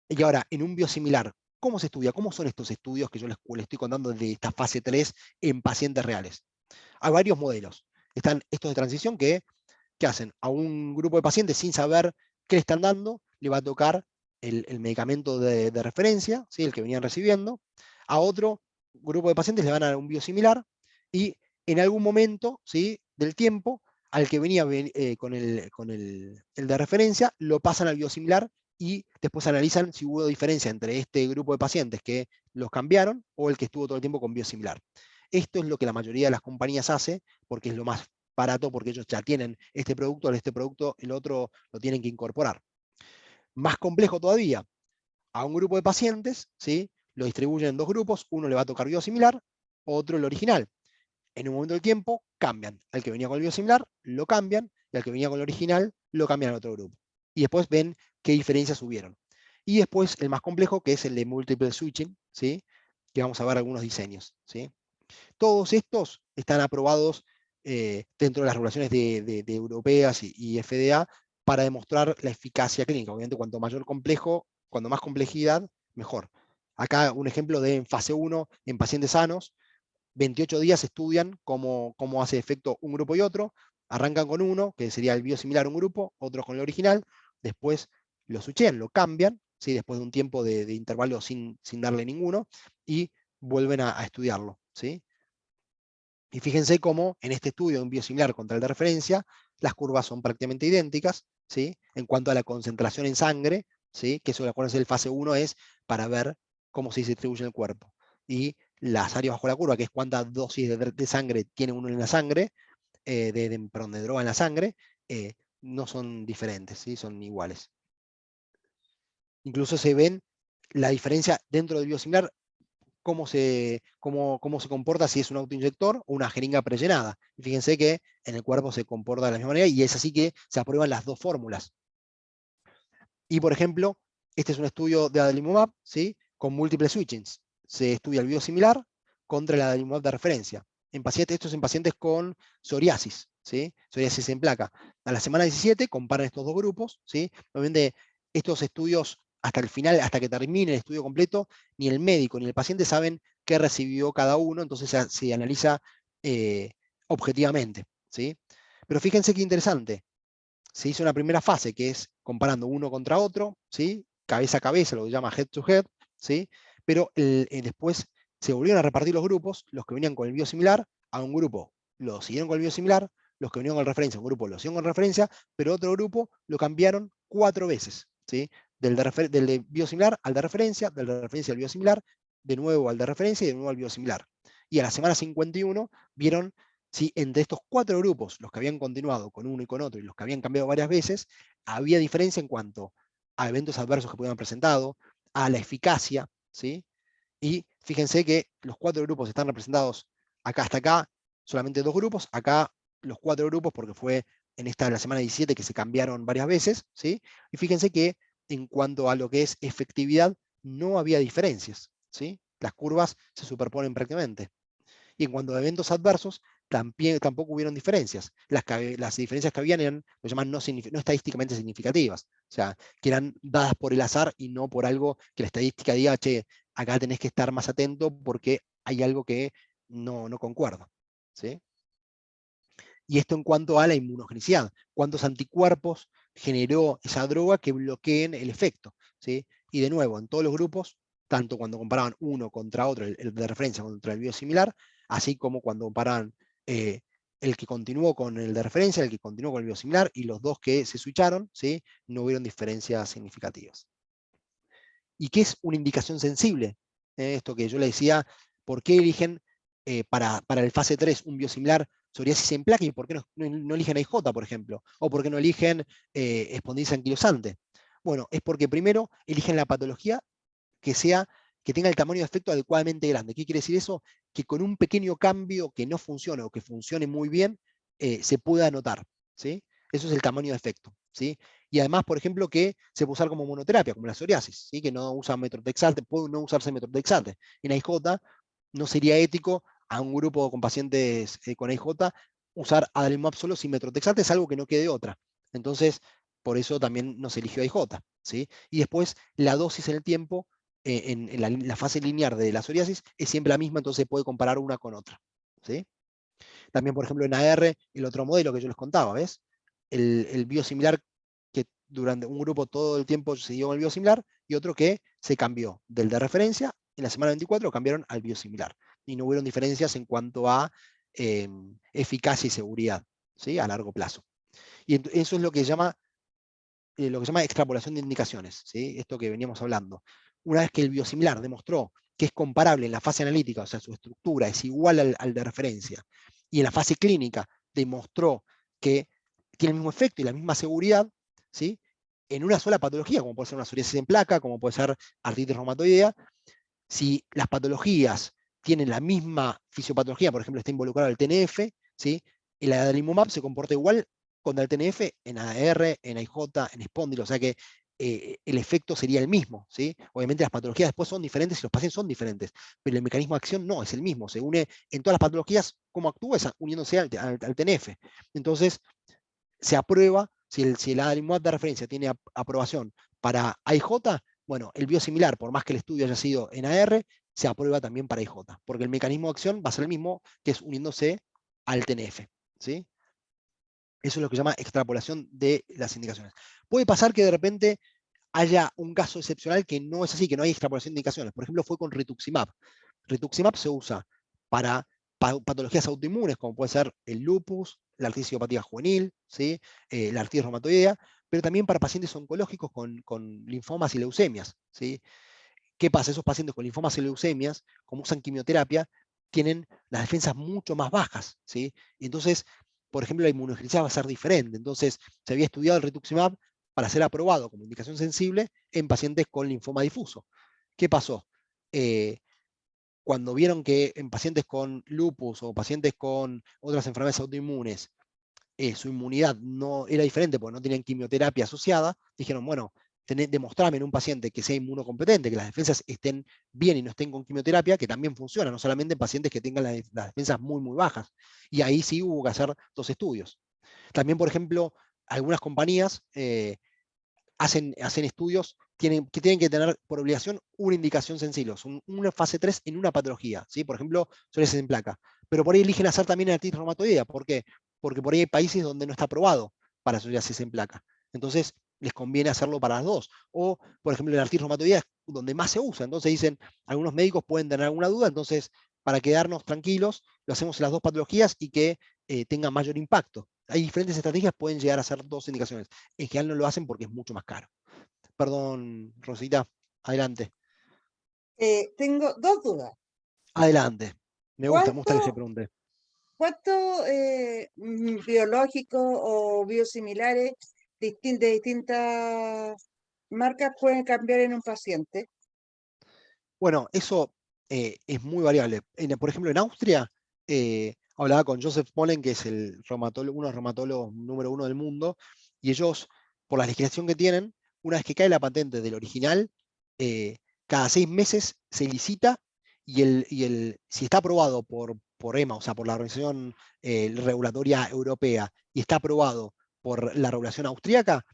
Y ahora, en un biosimilar, ¿cómo se estudia? ¿Cómo son estos estudios que yo les estoy contando de esta fase 3 en pacientes reales? Hay varios modelos. Están estos de transición que hacen a un grupo de pacientes sin saber qué le están dando, le va a tocar el medicamento de referencia, ¿sí? El que venían recibiendo. A otro grupo de pacientes le van a dar un biosimilar y en algún momento, ¿sí? Del tiempo, al que venía con el de referencia, lo pasan al biosimilar y después analizan si hubo diferencia entre este grupo de pacientes que los cambiaron o el que estuvo todo el tiempo con biosimilar. esto es lo que la mayoría de las compañías hace, porque es lo más barato, porque ellos ya tienen este producto, el otro lo tienen que incorporar. Más complejo todavía, a un grupo de pacientes, ¿sí? Lo distribuyen en dos grupos, uno le va a tocar biosimilar, otro el original. En un momento del tiempo cambian. Al que venía con el biosimilar, lo cambian, y al que venía con el original, lo cambian al otro grupo. Y después ven qué diferencias hubieron. Y después el más complejo, que es el de multiple switching, ¿sí? Que vamos a ver algunos diseños, ¿sí? Todos estos están aprobados dentro de las regulaciones de europeas y FDA para demostrar la eficacia clínica. Obviamente, cuanto más complejidad, mejor. Acá un ejemplo de en fase 1 en pacientes sanos, 28 días estudian cómo hace efecto un grupo y otro, arrancan con uno, que sería el biosimilar un grupo, otros con el original, después lo switchean, lo cambian, ¿sí? Después de un tiempo de intervalo sin darle ninguno, y vuelven a estudiarlo, ¿sí? Y fíjense cómo en este estudio de un biosimilar contra el de referencia, las curvas son prácticamente idénticas, ¿sí? En cuanto a la concentración en sangre, ¿sí? Que eso, acuérdense, el fase 1 es para ver cómo se distribuye en el cuerpo. Y las áreas bajo la curva, que es cuántas dosis de sangre tiene uno en la sangre, perdón, de droga en la sangre, no son diferentes, ¿sí? Son iguales. Incluso se ven la diferencia dentro del biosimilar, cómo se comporta si es un autoinyector o una jeringa prellenada. Y fíjense que en el cuerpo se comporta de la misma manera, y es así que se aprueban las dos fórmulas. Y por ejemplo, este es un estudio de adalimumab, ¿sí? Con múltiples switchings. Se estudia el biosimilar contra el adalimumab de referencia. Esto es en pacientes con psoriasis, ¿sí? Psoriasis en placa. A la semana 17 comparan estos dos grupos, ¿sí? Obviamente, estos estudios, hasta el final, hasta que termine el estudio completo, ni el médico ni el paciente saben qué recibió cada uno, entonces se analiza objetivamente, ¿sí? Pero fíjense qué interesante. Se hizo una primera fase, que es comparando uno contra otro, ¿sí? Cabeza a cabeza, lo que se llama head to head, ¿sí? Pero después se volvieron a repartir los grupos, los que venían con el biosimilar, a un grupo lo siguieron con el biosimilar, los que venían con referencia, un grupo lo siguieron con referencia, pero otro grupo lo cambiaron 4 veces, ¿sí? Del de biosimilar al de referencia, del de referencia al biosimilar, de nuevo al de referencia y de nuevo al biosimilar. Y a la semana 51 vieron si entre estos 4 grupos, los que habían continuado con uno y con otro y los que habían cambiado varias veces, había diferencia en cuanto a eventos adversos que podían haber presentado, a la eficacia, ¿sí? Y fíjense que los 4 grupos están representados acá hasta acá, solamente 2 grupos, acá los 4 grupos, porque fue en la semana 17 que se cambiaron varias veces, ¿sí? Y fíjense que en cuanto a lo que es efectividad, no había diferencias, ¿sí? Las curvas se superponen prácticamente. Y en cuanto a eventos adversos, tampoco hubieron diferencias. Las diferencias que habían eran, lo llaman no estadísticamente significativas, o sea, que eran dadas por el azar y no por algo que la estadística diga, che, acá tenés que estar más atento porque hay algo que no concuerda, ¿sí? Y esto en cuanto a la inmunogenicidad, cuántos anticuerpos generó esa droga que bloqueen el efecto, ¿sí? Y de nuevo, en todos los grupos, tanto cuando comparaban uno contra otro, el de referencia contra el biosimilar, así como cuando comparaban eh, el que continuó con el de referencia, el que continuó con el biosimilar, y los dos que se switcharon, ¿sí? No hubieron diferencias significativas. ¿Y qué es una indicación sensible? Esto que yo le decía, ¿por qué eligen para el fase 3 un biosimilar psoriasis en placa y por qué no eligen AIJ, por ejemplo? ¿O por qué no eligen espondilitis anquilosante? Bueno, es porque primero eligen la patología que tenga el tamaño de efecto adecuadamente grande. ¿Qué quiere decir eso? Que con un pequeño cambio que no funcione o que funcione muy bien, se pueda notar, ¿sí? Eso es el tamaño de efecto, ¿sí? Y además, por ejemplo, que se puede usar como monoterapia, como la psoriasis, ¿sí? Que no usa metrotexate, puede no usarse metrotexate. En AIJ no sería ético a un grupo con pacientes con AIJ usar adalimumab solo sin metrotexate, es algo que no quede otra. Entonces, por eso también no se eligió AIJ, ¿sí? Y después, la dosis en el tiempo en la fase lineal de la psoriasis es siempre la misma, entonces se puede comparar una con otra, ¿sí? También, por ejemplo, en AR, el otro modelo que yo les contaba, ¿ves? El biosimilar que durante un grupo todo el tiempo se siguió con el biosimilar y otro que se cambió del de referencia, en la semana 24 cambiaron al biosimilar. Y no hubieron diferencias en cuanto a eficacia y seguridad, ¿sí? A largo plazo. Y eso es lo que se llama extrapolación de indicaciones, ¿sí? Esto que veníamos hablando. Una vez que el biosimilar demostró que es comparable en la fase analítica, o sea, su estructura es igual al de referencia, y en la fase clínica demostró que tiene el mismo efecto y la misma seguridad, ¿sí? En una sola patología, como puede ser una psoriasis en placa, como puede ser artritis reumatoidea, si las patologías tienen la misma fisiopatología, por ejemplo, está involucrado el TNF, ¿sí? El adalimumab se comporta igual contra el TNF en AR, en AIJ, en espóndilo, o sea que el efecto sería el mismo, ¿sí? Obviamente las patologías después son diferentes y los pacientes son diferentes, pero el mecanismo de acción no, es el mismo, se une en todas las patologías, cómo actúa es uniéndose al TNF. Entonces, se aprueba, si el adalimumab de referencia tiene aprobación para AIJ, bueno, el biosimilar, por más que el estudio haya sido en AR, se aprueba también para AIJ, porque el mecanismo de acción va a ser el mismo, que es uniéndose al TNF, ¿sí? Eso es lo que se llama extrapolación de las indicaciones. Puede pasar que de repente haya un caso excepcional que no es así, que no hay extrapolación de indicaciones. Por ejemplo, fue con rituximab. Rituximab se usa para patologías autoinmunes, como puede ser el lupus, la artritis idiopática juvenil, ¿sí? La artritis reumatoidea, pero también para pacientes oncológicos con linfomas y leucemias, ¿sí? ¿Qué pasa? Esos pacientes con linfomas y leucemias, como usan quimioterapia, tienen las defensas mucho más bajas, ¿sí? Y entonces, por ejemplo, la inmunogenicida va a ser diferente. Entonces, se había estudiado el rituximab para ser aprobado como indicación sensible en pacientes con linfoma difuso. ¿Qué pasó? Eh, Cuando vieron que en pacientes con lupus o pacientes con otras enfermedades autoinmunes su inmunidad no era diferente porque no tenían quimioterapia asociada, dijeron, bueno, demostrame en un paciente que sea inmunocompetente, que las defensas estén bien y no estén con quimioterapia, que también funciona, no solamente en pacientes que tengan las defensas muy, muy bajas. Y ahí sí hubo que hacer 2 estudios. También, por ejemplo, algunas compañías hacen estudios que tienen que tener por obligación una indicación sensible, una fase 3 en una patología, ¿sí? Por ejemplo, psoriasis en placa. Pero por ahí eligen hacer también artritis reumatoidea. ¿Por qué? Porque por ahí hay países donde no está aprobado para psoriasis en placa. Entonces, les conviene hacerlo para las dos. O, por ejemplo, la artritis reumatoidea es donde más se usa. Entonces dicen, algunos médicos pueden tener alguna duda, entonces, para quedarnos tranquilos, lo hacemos en las dos patologías y que tenga mayor impacto. Hay diferentes estrategias, pueden llegar a ser 2 indicaciones. En general no lo hacen porque es mucho más caro. Perdón, Rosita, adelante. Tengo dos dudas. Adelante. Me gusta que se ¿Cuánto, pregunte. cuánto biológicos o biosimilares de distintas marcas pueden cambiar en un paciente? Bueno, eso es muy variable. Por ejemplo, en Austria, hablaba con Joseph Pollen, que es uno de los reumatólogos número 1 del mundo, y ellos, por la legislación que tienen, una vez que cae la patente del original, cada 6 meses se licita si está aprobado por EMA, o sea, por la Organización Regulatoria Europea, y está aprobado por la regulación austríaca,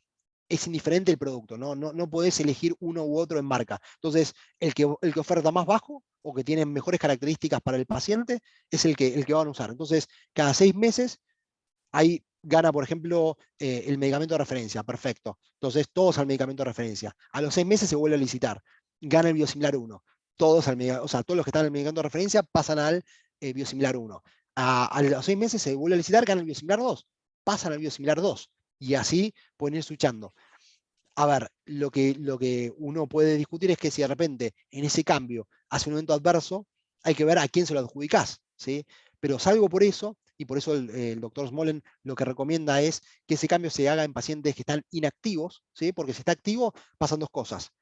es indiferente el producto, no podés elegir uno u otro en marca. Entonces, el que oferta más bajo o que tiene mejores características para el paciente es el que van a usar. Entonces, cada 6 meses ahí gana, por ejemplo, el medicamento de referencia, perfecto. Entonces, todos al medicamento de referencia. A los 6 meses se vuelve a licitar, gana el biosimilar 1. O sea, todos los que están en el medicamento de referencia pasan al biosimilar 1. A los 6 meses se vuelve a licitar, gana el biosimilar 2, pasan al biosimilar 2. Y así pueden ir switchando. A ver, lo que uno puede discutir es que si de repente en ese cambio hace un evento adverso, hay que ver a quién se lo adjudicás, ¿sí? Pero salvo por eso, y por eso el doctor Smollen lo que recomienda es que ese cambio se haga en pacientes que están inactivos, ¿sí? Porque si está activo, pasan dos cosas.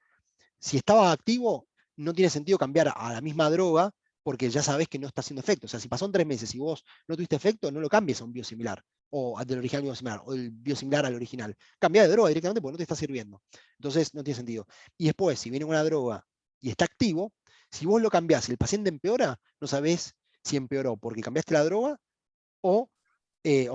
Si estaba activo, no tiene sentido cambiar a la misma droga porque ya sabes que no está haciendo efecto. O sea, si pasaron 3 meses y vos no tuviste efecto, no lo cambies a un biosimilar, o del original biosimilar, o del biosimilar al original. Cambia de droga directamente porque no te está sirviendo. Entonces, no tiene sentido. Y después, si viene una droga y está activo, si vos lo cambiás y el paciente empeora, no sabés si empeoró porque cambiaste la droga o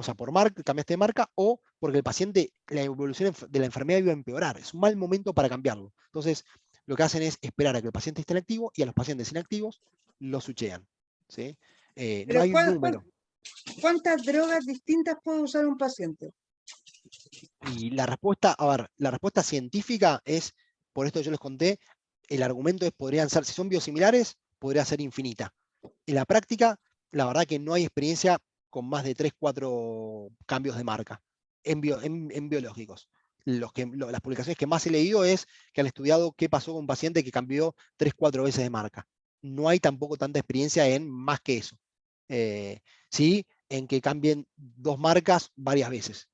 sea, por marca, cambiaste de marca, o porque el paciente, la evolución de la enfermedad iba a empeorar. Es un mal momento para cambiarlo. Entonces, lo que hacen es esperar a que el paciente esté inactivo y a los pacientes inactivos los switchean, ¿sí? No Pero hay un número. ¿cuántas drogas distintas puede usar un paciente? Y la respuesta, a ver, la respuesta científica es, por esto yo les conté, el argumento es, podrían ser, si son biosimilares, podría ser infinita. En la práctica, la verdad que no hay experiencia con más de 3, 4 cambios de marca en biológicos. Las publicaciones que más he leído es que han estudiado qué pasó con un paciente que cambió 3, 4 veces de marca. no hay tampoco tanta experiencia en más que eso. Sí, en que cambien dos marcas varias veces.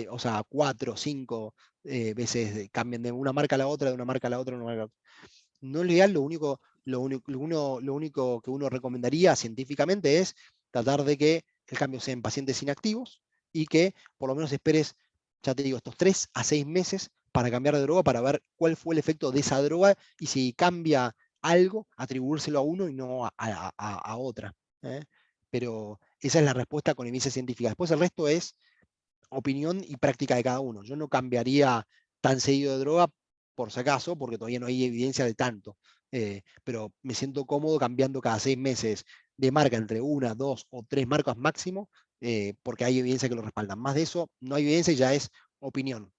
O sea, 4, 5 veces cambien de una marca a la otra, de una marca a la otra, de una marca a la otra. No es legal, lo único que uno recomendaría científicamente es tratar de que el cambio sea en pacientes inactivos y que por lo menos esperes, ya te digo, estos 3 a 6 meses para cambiar de droga, para ver cuál fue el efecto de esa droga y si cambia algo, atribuírselo a uno y no a otra. ¿Eh? Pero esa es la respuesta con evidencia científica. Después el resto es opinión y práctica de cada uno. Yo no cambiaría tan seguido de droga por si acaso, porque todavía no hay evidencia de tanto. Pero me siento cómodo cambiando cada 6 meses de marca entre una, dos o tres marcas máximo, porque hay evidencia que lo respaldan. Más de eso, no hay evidencia y ya es opinión.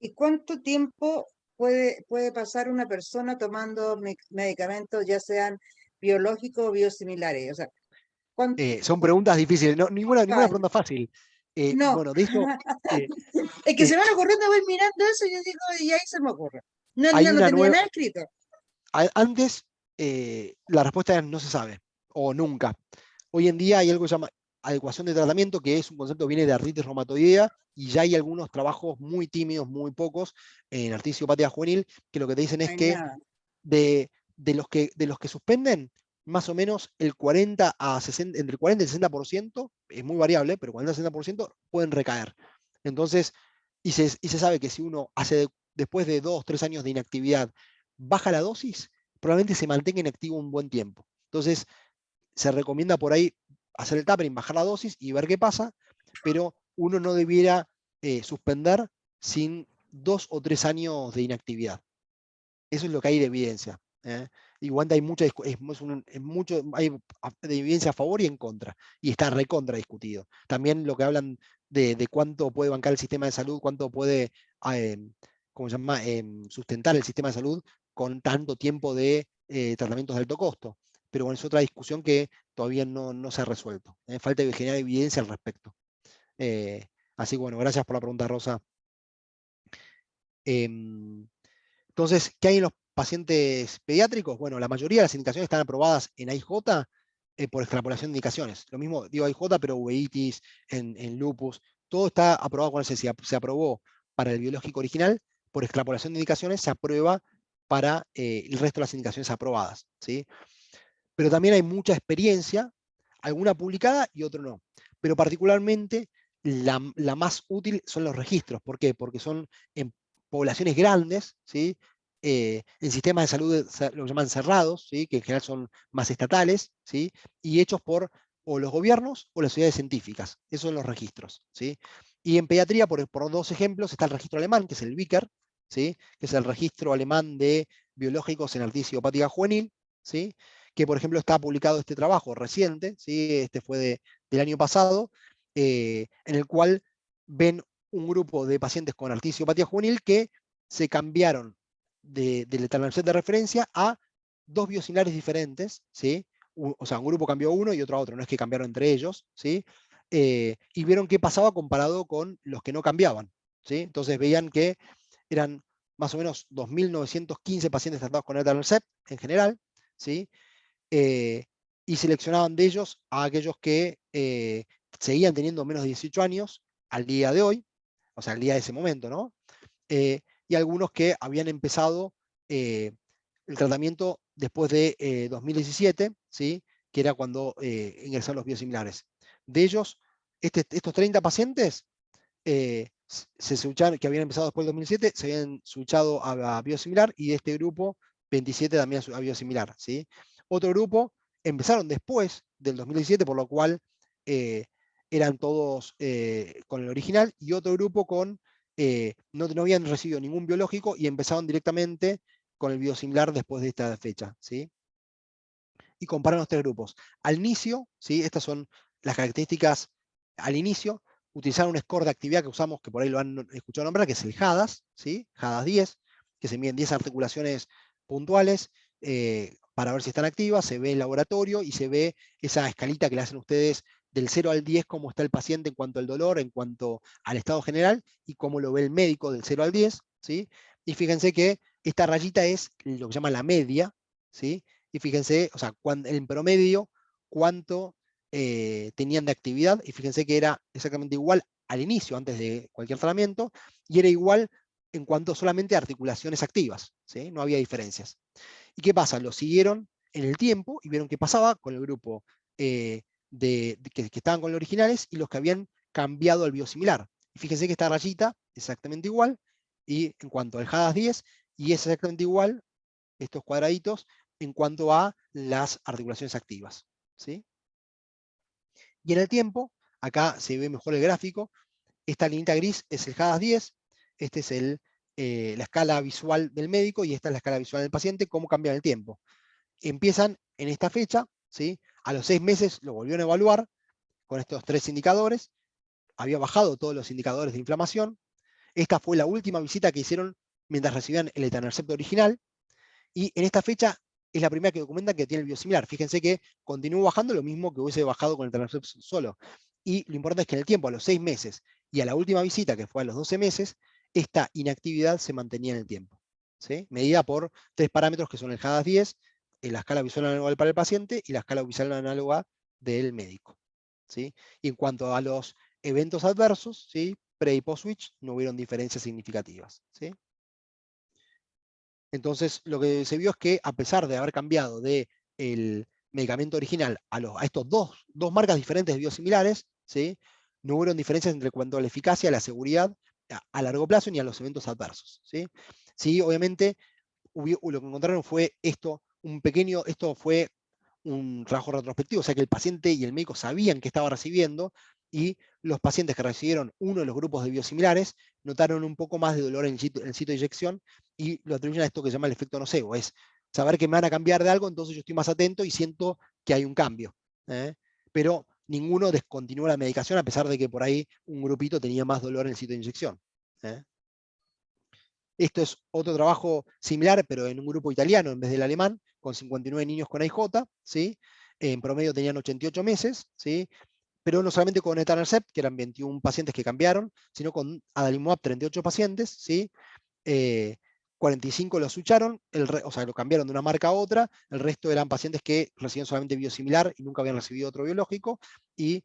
¿Y cuánto tiempo puede pasar una persona tomando medicamentos, ya sean biológicos o biosimilares? O sea, ¿cuánto? Son preguntas difíciles, no, ninguna pregunta fácil. No, Bueno, de eso eh, es que eh, se van ocurriendo, voy mirando eso y yo digo, y ahí se me ocurre. No, hay no una tenía nueva, nada escrito. antes la respuesta es no se sabe o nunca. Hoy en día hay algo que se llama adecuación de tratamiento, que es un concepto que viene de artritis reumatoidea, y ya hay algunos trabajos muy tímidos, muy pocos, en artritis idiopática juvenil, que lo que te dicen No es hay que nada. de los que suspenden, más o menos el 40 a 60, entre el 40 y el 60%, es muy variable, pero 40 a 60% pueden recaer. Entonces, y se sabe que si uno después de 2, 3 años de inactividad, baja la dosis, probablemente se mantenga inactivo un buen tiempo. Entonces, se recomienda por ahí hacer el tapering, bajar la dosis y ver qué pasa, pero uno no debiera suspender sin 2 o 3 años de inactividad. Eso es lo que hay de evidencia. Igual hay mucha hay de evidencia a favor y en contra, y está recontra discutido. También lo que hablan de cuánto puede bancar el sistema de salud, cuánto puede ¿cómo se llama? Sustentar el sistema de salud con tanto tiempo de tratamientos de alto costo. Pero bueno, es otra discusión que todavía no se ha resuelto. Falta de generar evidencia al respecto. Eh, Así que bueno, gracias por la pregunta, Rosa. Em, Entonces, ¿qué hay en los pacientes pediátricos? Bueno, la mayoría de las indicaciones están aprobadas en AIJ por extrapolación de indicaciones. Lo mismo digo AIJ, pero uveitis, en lupus, todo está aprobado con ese. Se aprobó para el biológico original, por extrapolación de indicaciones se aprueba para el resto de las indicaciones aprobadas. ¿Sí? Pero también hay mucha experiencia, alguna publicada y otra no. Pero particularmente la más útil son los registros. ¿Por qué? Porque son en poblaciones grandes, ¿sí? En sistemas de salud lo llaman cerrados, ¿sí? Que en general son más estatales, ¿sí? Y hechos por o los gobiernos o las sociedades científicas. Esos son los registros. ¿Sí? Y en pediatría, por dos ejemplos, está el registro alemán, que es el BICR, ¿sí? Que es el registro alemán de biológicos en artritis idiopática juvenil, ¿sí? Que por ejemplo está publicado este trabajo reciente, ¿sí? Este fue del año pasado, en el cual ven un grupo de pacientes con artritis idiopatía juvenil que se cambiaron del etanercept de referencia a dos biosimilares diferentes, ¿sí? O sea, un grupo cambió uno y otro a otro, no es que cambiaron entre ellos, ¿sí? Y vieron qué pasaba comparado con los que no cambiaban, ¿sí? Entonces veían que eran más o menos 2.915 pacientes tratados con etanercept en general, ¿sí? eh, y seleccionaban de ellos a aquellos que seguían teniendo menos de 18 años al día de hoy, o sea, al día de ese momento, ¿no? Y algunos que habían empezado el tratamiento después de 2017, ¿sí? Que era cuando ingresaron los biosimilares. De ellos, estos 30 pacientes se switcharon, que habían empezado después del 2007, se habían switchado a biosimilar, y de este grupo, 27 también a biosimilar. ¿Sí? Otro grupo empezaron después del 2017, por lo cual eran todos con el original, y otro grupo no habían recibido ningún biológico y empezaron directamente con el biosimilar después de esta fecha. ¿Sí? Y comparan los tres grupos. Al inicio, ¿sí? Estas son las características al inicio. Utilizar un score de actividad que usamos, que por ahí lo han escuchado nombrar, que es el HADAS, ¿sí? HADAS 10, que se miden 10 articulaciones puntuales para ver si están activas, se ve el laboratorio y se ve esa escalita que le hacen ustedes del 0 al 10, cómo está el paciente en cuanto al dolor, en cuanto al estado general, y cómo lo ve el médico del 0 al 10, ¿sí? Y fíjense que esta rayita es lo que se llama la media, ¿sí? y fíjense, o sea, en promedio, cuánto tenían de actividad, y fíjense que era exactamente igual al inicio, antes de cualquier tratamiento, y era igual en cuanto solamente a articulaciones activas, ¿sí? No había diferencias. ¿Y qué pasa? Lo siguieron en el tiempo y vieron qué pasaba con el grupo que estaban con los originales y los que habían cambiado al biosimilar. Y fíjense que esta rayita es exactamente igual, y en cuanto al HADAS-10, y es exactamente igual, estos cuadraditos, en cuanto a las articulaciones activas, ¿sí? Y en el tiempo, acá se ve mejor el gráfico, esta linita gris es el HADAS-10, este es la escala visual del médico y esta es la escala visual del paciente, cómo cambia en el tiempo. Empiezan en esta fecha, ¿sí? A los 6 meses lo volvieron a evaluar con estos 3 indicadores, había bajado todos los indicadores de inflamación, esta fue la última visita que hicieron mientras recibían el etanercept original, y en esta fecha es la primera que documentan que tiene el biosimilar. Fíjense que continuó bajando lo mismo que hubiese bajado con el etanercept solo. Y lo importante es que en el tiempo, a los 6 meses, y a la última visita, que fue a los 12 meses, esta inactividad se mantenía en el tiempo, ¿sí? Medida por 3 parámetros que son el HADAS-10, la escala visual análoga para el paciente y la escala visual análoga del médico, ¿sí? Y en cuanto a los eventos adversos, ¿sí? Pre y post switch, no hubieron diferencias significativas, ¿sí? Entonces, lo que se vio es que, a pesar de haber cambiado del medicamento original a estos dos marcas diferentes de biosimilares, ¿sí? No hubo diferencias entre cuanto a la eficacia, la seguridad a largo plazo ni a los eventos adversos, ¿sí? Sí, obviamente, lo que encontraron fue esto fue un trabajo retrospectivo, o sea que el paciente y el médico sabían que estaba recibiendo, y los pacientes que recibieron uno de los grupos de biosimilares notaron un poco más de dolor en el sitio de inyección, y lo atribuyen a esto que se llama el efecto nocebo, es saber que me van a cambiar de algo, entonces yo estoy más atento y siento que hay un cambio. ¿Eh? Pero ninguno descontinuó la medicación a pesar de que por ahí un grupito tenía más dolor en el sitio de inyección. ¿Eh? Esto es otro trabajo similar, pero en un grupo italiano en vez del alemán, con 59 niños con AIJ, ¿sí? En promedio tenían 88 meses, ¿sí? Pero no solamente con etanercept, que eran 21 pacientes que cambiaron, sino con adalimumab 38 pacientes, ¿sí? 45 lo switcharon, o sea, lo cambiaron de una marca a otra, el resto eran pacientes que recibían solamente biosimilar y nunca habían recibido otro biológico, y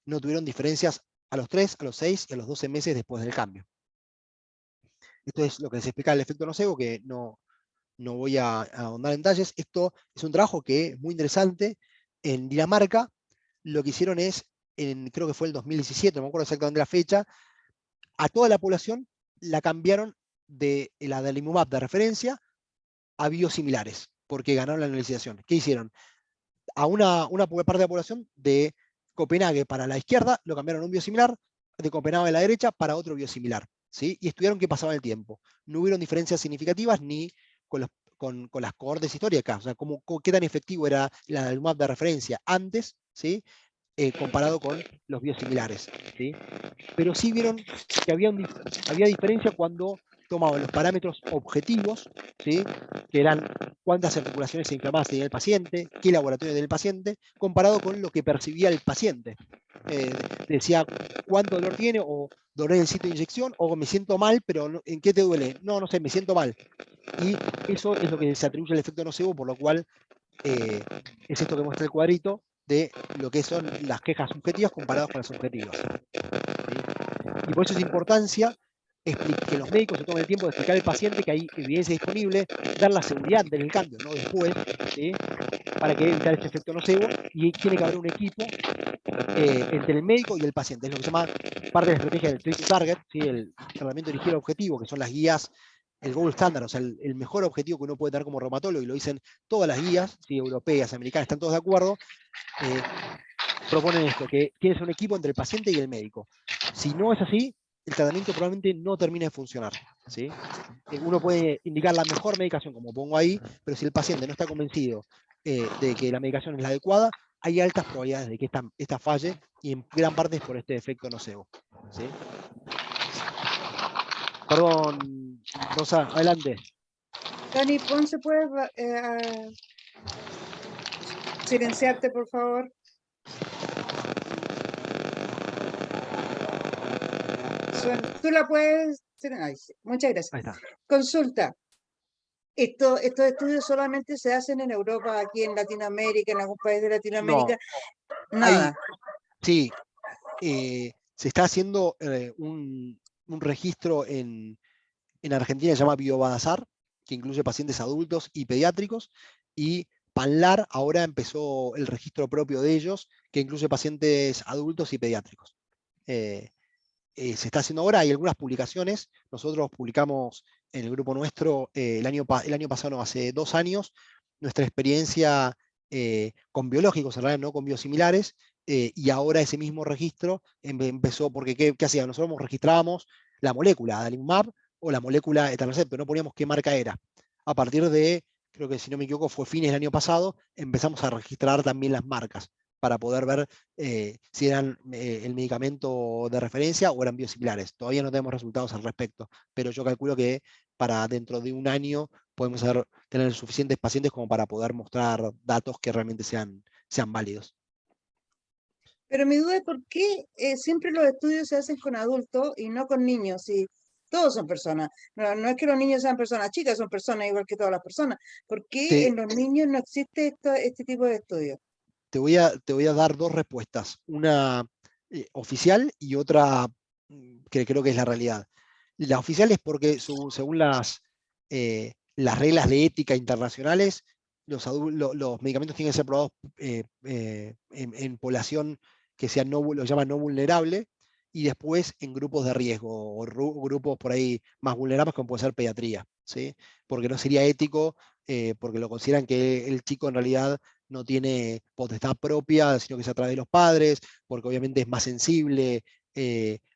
no tuvieron diferencias a los 3, a los 6 y a los 12 meses después del cambio. Esto es lo que se explica el efecto nocebo, que no voy a ahondar en detalles. Esto es un trabajo que es muy interesante. En Dinamarca lo que hicieron es, creo que fue el 2017, no me acuerdo exactamente la fecha, a toda la población la cambiaron de la adalimumab de referencia a biosimilares, porque ganaron la licitación. ¿Qué hicieron? A una parte de la población de Copenhague para la izquierda lo cambiaron a un biosimilar, de Copenhague a la derecha para otro biosimilar, ¿sí? Y estudiaron qué pasaba en el tiempo. No hubieron diferencias significativas ni con las cohortes históricas, o sea, qué tan efectivo era la adalimumab de referencia antes, ¿sí? Comparado con los biosimilares, ¿sí? Pero sí vieron que había diferencia cuando tomaban los parámetros objetivos, ¿sí? Que eran cuántas articulaciones se inflamadas tenía el paciente, qué laboratorio del paciente, comparado con lo que percibía el paciente. Decía cuánto dolor tiene, o dolor en el sitio de inyección, o me siento mal, pero ¿en qué te duele? No sé, me siento mal. Y eso es lo que se atribuye al efecto nocebo, por lo cual es esto que muestra el cuadrito de lo que son las quejas subjetivas comparadas con las objetivas. ¿Sí? Y por eso es importancia que los médicos se tomen el tiempo de explicar al paciente que hay evidencia disponible, dar la seguridad del cambio, no después, ¿sí? Para que evitar este efecto nocebo, y tiene que haber un equipo entre el médico y el paciente. Es lo que se llama parte de la estrategia del Treat to Target, ¿sí? El tratamiento dirigido al objetivo, que son las guías, el gold standard, o sea, el mejor objetivo que uno puede tener como reumatólogo, y lo dicen todas las guías, ¿sí? Europeas, americanas, están todos de acuerdo. Proponen esto, que tienes un equipo entre el paciente y el médico. Si no es así, el tratamiento probablemente no termine de funcionar, ¿sí? Uno puede indicar la mejor medicación, como pongo ahí, pero si el paciente no está convencido de que la medicación es la adecuada, hay altas probabilidades de que esta falle, y en gran parte es por este efecto nocebo, ¿sí? Perdón, Rosa, adelante. Dani Ponce, ¿puedes silenciarte, por favor? Tú la puedes... Ay, sí. Muchas gracias. Ahí está. Consulta. Estos estudios solamente se hacen en Europa, aquí en Latinoamérica, en algún país de No, Latinoamérica, hay, nada. sí, se está haciendo un registro en Argentina, se llama Biobadasar, que incluye pacientes adultos y pediátricos, y Panlar ahora empezó el registro propio de ellos, que incluye pacientes adultos y pediátricos. Eh, Se está haciendo ahora, hay algunas publicaciones, nosotros publicamos en el grupo nuestro el año pasado, no, hace 2 años, nuestra experiencia con biológicos, en realidad no con biosimilares, y ahora ese mismo registro empezó, porque ¿qué hacíamos? Nosotros registrábamos la molécula adalimumab o la molécula etanercept, pero no poníamos qué marca era. A partir de, creo que si no me equivoco, fue fines del año pasado, empezamos a registrar también las marcas para poder ver si eran el medicamento de referencia o eran biosimilares. Todavía no tenemos resultados al respecto, pero yo calculo que para dentro de un año podemos tener suficientes pacientes como para poder mostrar datos que realmente sean válidos. Pero mi duda es por qué siempre los estudios se hacen con adultos y no con niños, y todos son personas. No, no es que los niños sean personas chicas, son personas igual que todas las personas. ¿Por qué Te, en los niños no existe este tipo de estudios? te voy a dar dos respuestas, una oficial y otra que creo que es la realidad. La oficial es porque según las reglas de ética internacionales, los medicamentos tienen que ser probados en población que sea lo llaman no vulnerable, y después en grupos de riesgo o grupos por ahí más vulnerables como puede ser pediatría, ¿sí? Porque no sería ético, porque lo consideran que el chico en realidad no tiene potestad propia, sino que es a través de los padres, porque obviamente es más sensible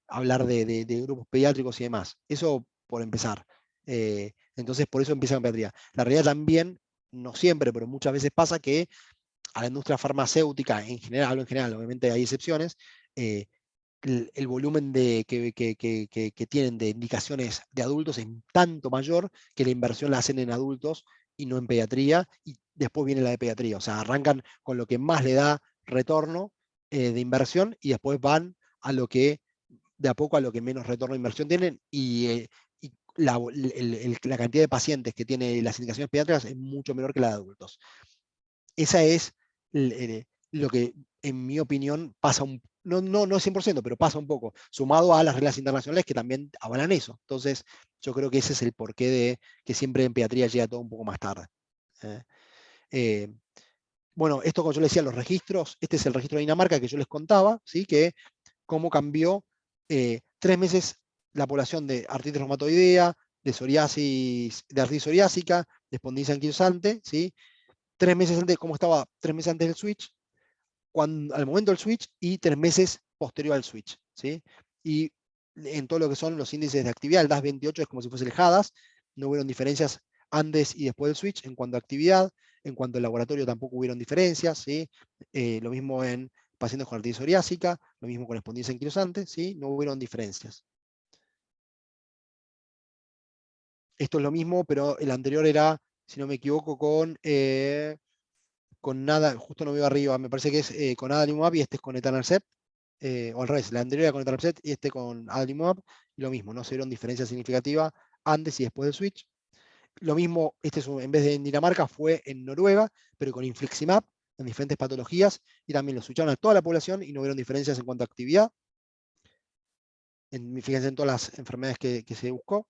hablar de grupos pediátricos y demás. Eso por empezar. Entonces, por eso empieza la pediatría. La realidad también, no siempre, pero muchas veces pasa que a la industria farmacéutica, en general, hablo en general, obviamente hay excepciones, eh, el volumen que tienen de indicaciones de adultos es tanto mayor que la inversión la hacen en adultos y no en pediatría, y después viene la de pediatría. O sea, arrancan con lo que más le da retorno de inversión y después van a lo que, de a poco, a lo que menos retorno de inversión tienen, y la cantidad de pacientes que tiene las indicaciones pediátricas es mucho menor que la de adultos. Esa es lo que, en mi opinión, pasa no 100%, pero pasa un poco, sumado a las reglas internacionales que también avalan eso. Entonces, yo creo que ese es el porqué de que siempre en pediatría llega todo un poco más tarde. ¿Eh? Eh, bueno, esto como yo les decía, los registros, este es el registro de Dinamarca que yo les contaba, ¿sí? Que cómo cambió 3 meses la población de artritis reumatoidea, de psoriasis, de artritis psoriásica, de espondilitis anquilosante, ¿sí? 3 meses antes, cómo estaba 3 meses antes del switch, al momento del switch, y 3 meses posterior al switch, ¿sí? Y en todo lo que son los índices de actividad, el DAS28 es como si fuese el HADAS, no hubieron diferencias antes y después del switch en cuanto a actividad, en cuanto al laboratorio tampoco hubieron diferencias, ¿sí? Lo mismo en pacientes con artritis psoriásica, lo mismo con espondilitis anquilosante, ¿sí? No hubieron diferencias. Esto es lo mismo, pero el anterior era, si no me equivoco, con nada, justo no veo arriba, me parece que es con adalimumab y este es con etanercept, o al revés, la anterior era con etanercept y este con adalimumab, y lo mismo, no se vieron diferencia significativa antes y después del switch. Lo mismo, en vez de en Dinamarca, fue en Noruega, pero con infliximab, en diferentes patologías, y también lo switcharon a toda la población y no vieron diferencias en cuanto a actividad, fíjense en todas las enfermedades que se buscó.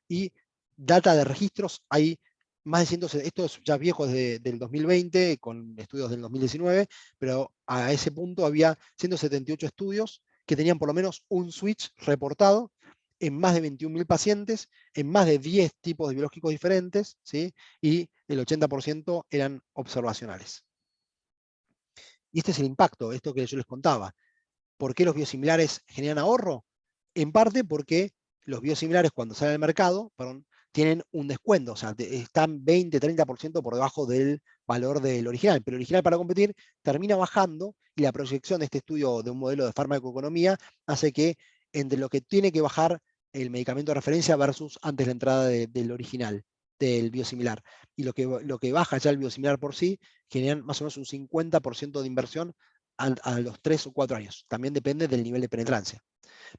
Y data de registros, hay más de 100, estos ya viejos del 2020, con estudios del 2019, pero a ese punto había 178 estudios que tenían por lo menos un switch reportado en más de 21.000 pacientes, en más de 10 tipos de biológicos diferentes, ¿sí? Y el 80% eran observacionales. Y este es el impacto, esto que yo les contaba. ¿Por qué los biosimilares generan ahorro? En parte porque los biosimilares cuando salen al mercado, perdón, tienen un descuento, o sea, están 20-30% por debajo del valor del original, pero el original para competir termina bajando, y la proyección de este estudio de un modelo de farmacoeconomía hace que entre lo que tiene que bajar el medicamento de referencia versus antes la entrada del original, del biosimilar, y lo que baja ya el biosimilar por sí, generan más o menos un 50% de inversión a los 3 o 4 años. También depende del nivel de penetrancia.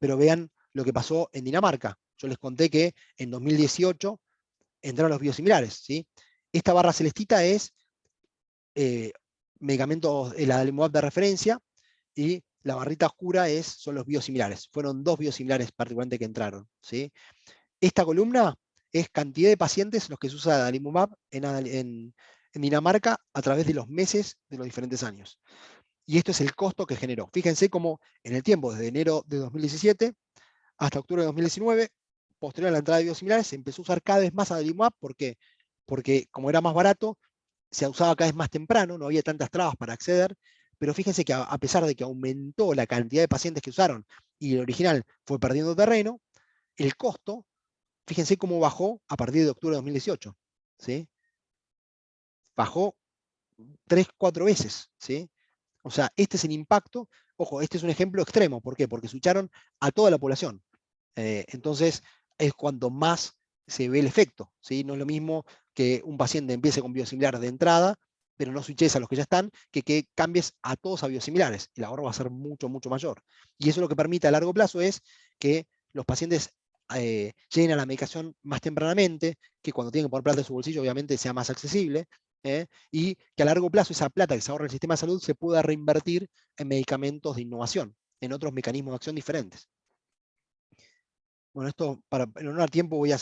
Pero vean lo que pasó en Dinamarca. Yo les conté que en 2018 entraron los biosimilares, ¿sí? Esta barra celestita es medicamentos, el adalimumab de referencia, y la barrita oscura son los biosimilares. Fueron 2 biosimilares particularmente que entraron, ¿sí? Esta columna es cantidad de pacientes los que se usa adalimumab en Dinamarca a través de los meses de los diferentes años. Y esto es el costo que generó. Fíjense cómo en el tiempo, desde enero de 2017 hasta octubre de 2019, posterior a la entrada de biosimilares, se empezó a usar cada vez más adalimumab. ¿Por qué? Porque como era más barato, se usaba cada vez más temprano, no había tantas trabas para acceder, pero fíjense que a pesar de que aumentó la cantidad de pacientes que usaron y el original fue perdiendo terreno, el costo, fíjense cómo bajó a partir de octubre de 2018, ¿sí? Bajó 3, 4 veces, ¿sí? O sea, este es el impacto. Ojo, este es un ejemplo extremo. ¿Por qué? Porque switcharon a toda la población. Entonces, es cuando más se ve el efecto, ¿sí? No es lo mismo que un paciente empiece con biosimilares de entrada, pero no switches a los que ya están, que cambies a todos a biosimilares. El ahorro va a ser mucho, mucho mayor. Y eso lo que permite a largo plazo es que los pacientes lleguen a la medicación más tempranamente, que cuando tienen que poner plata en su bolsillo, obviamente sea más accesible, y que a largo plazo esa plata que se ahorra en el sistema de salud se pueda reinvertir en medicamentos de innovación, en otros mecanismos de acción diferentes. Bueno, esto en honor al tiempo voy a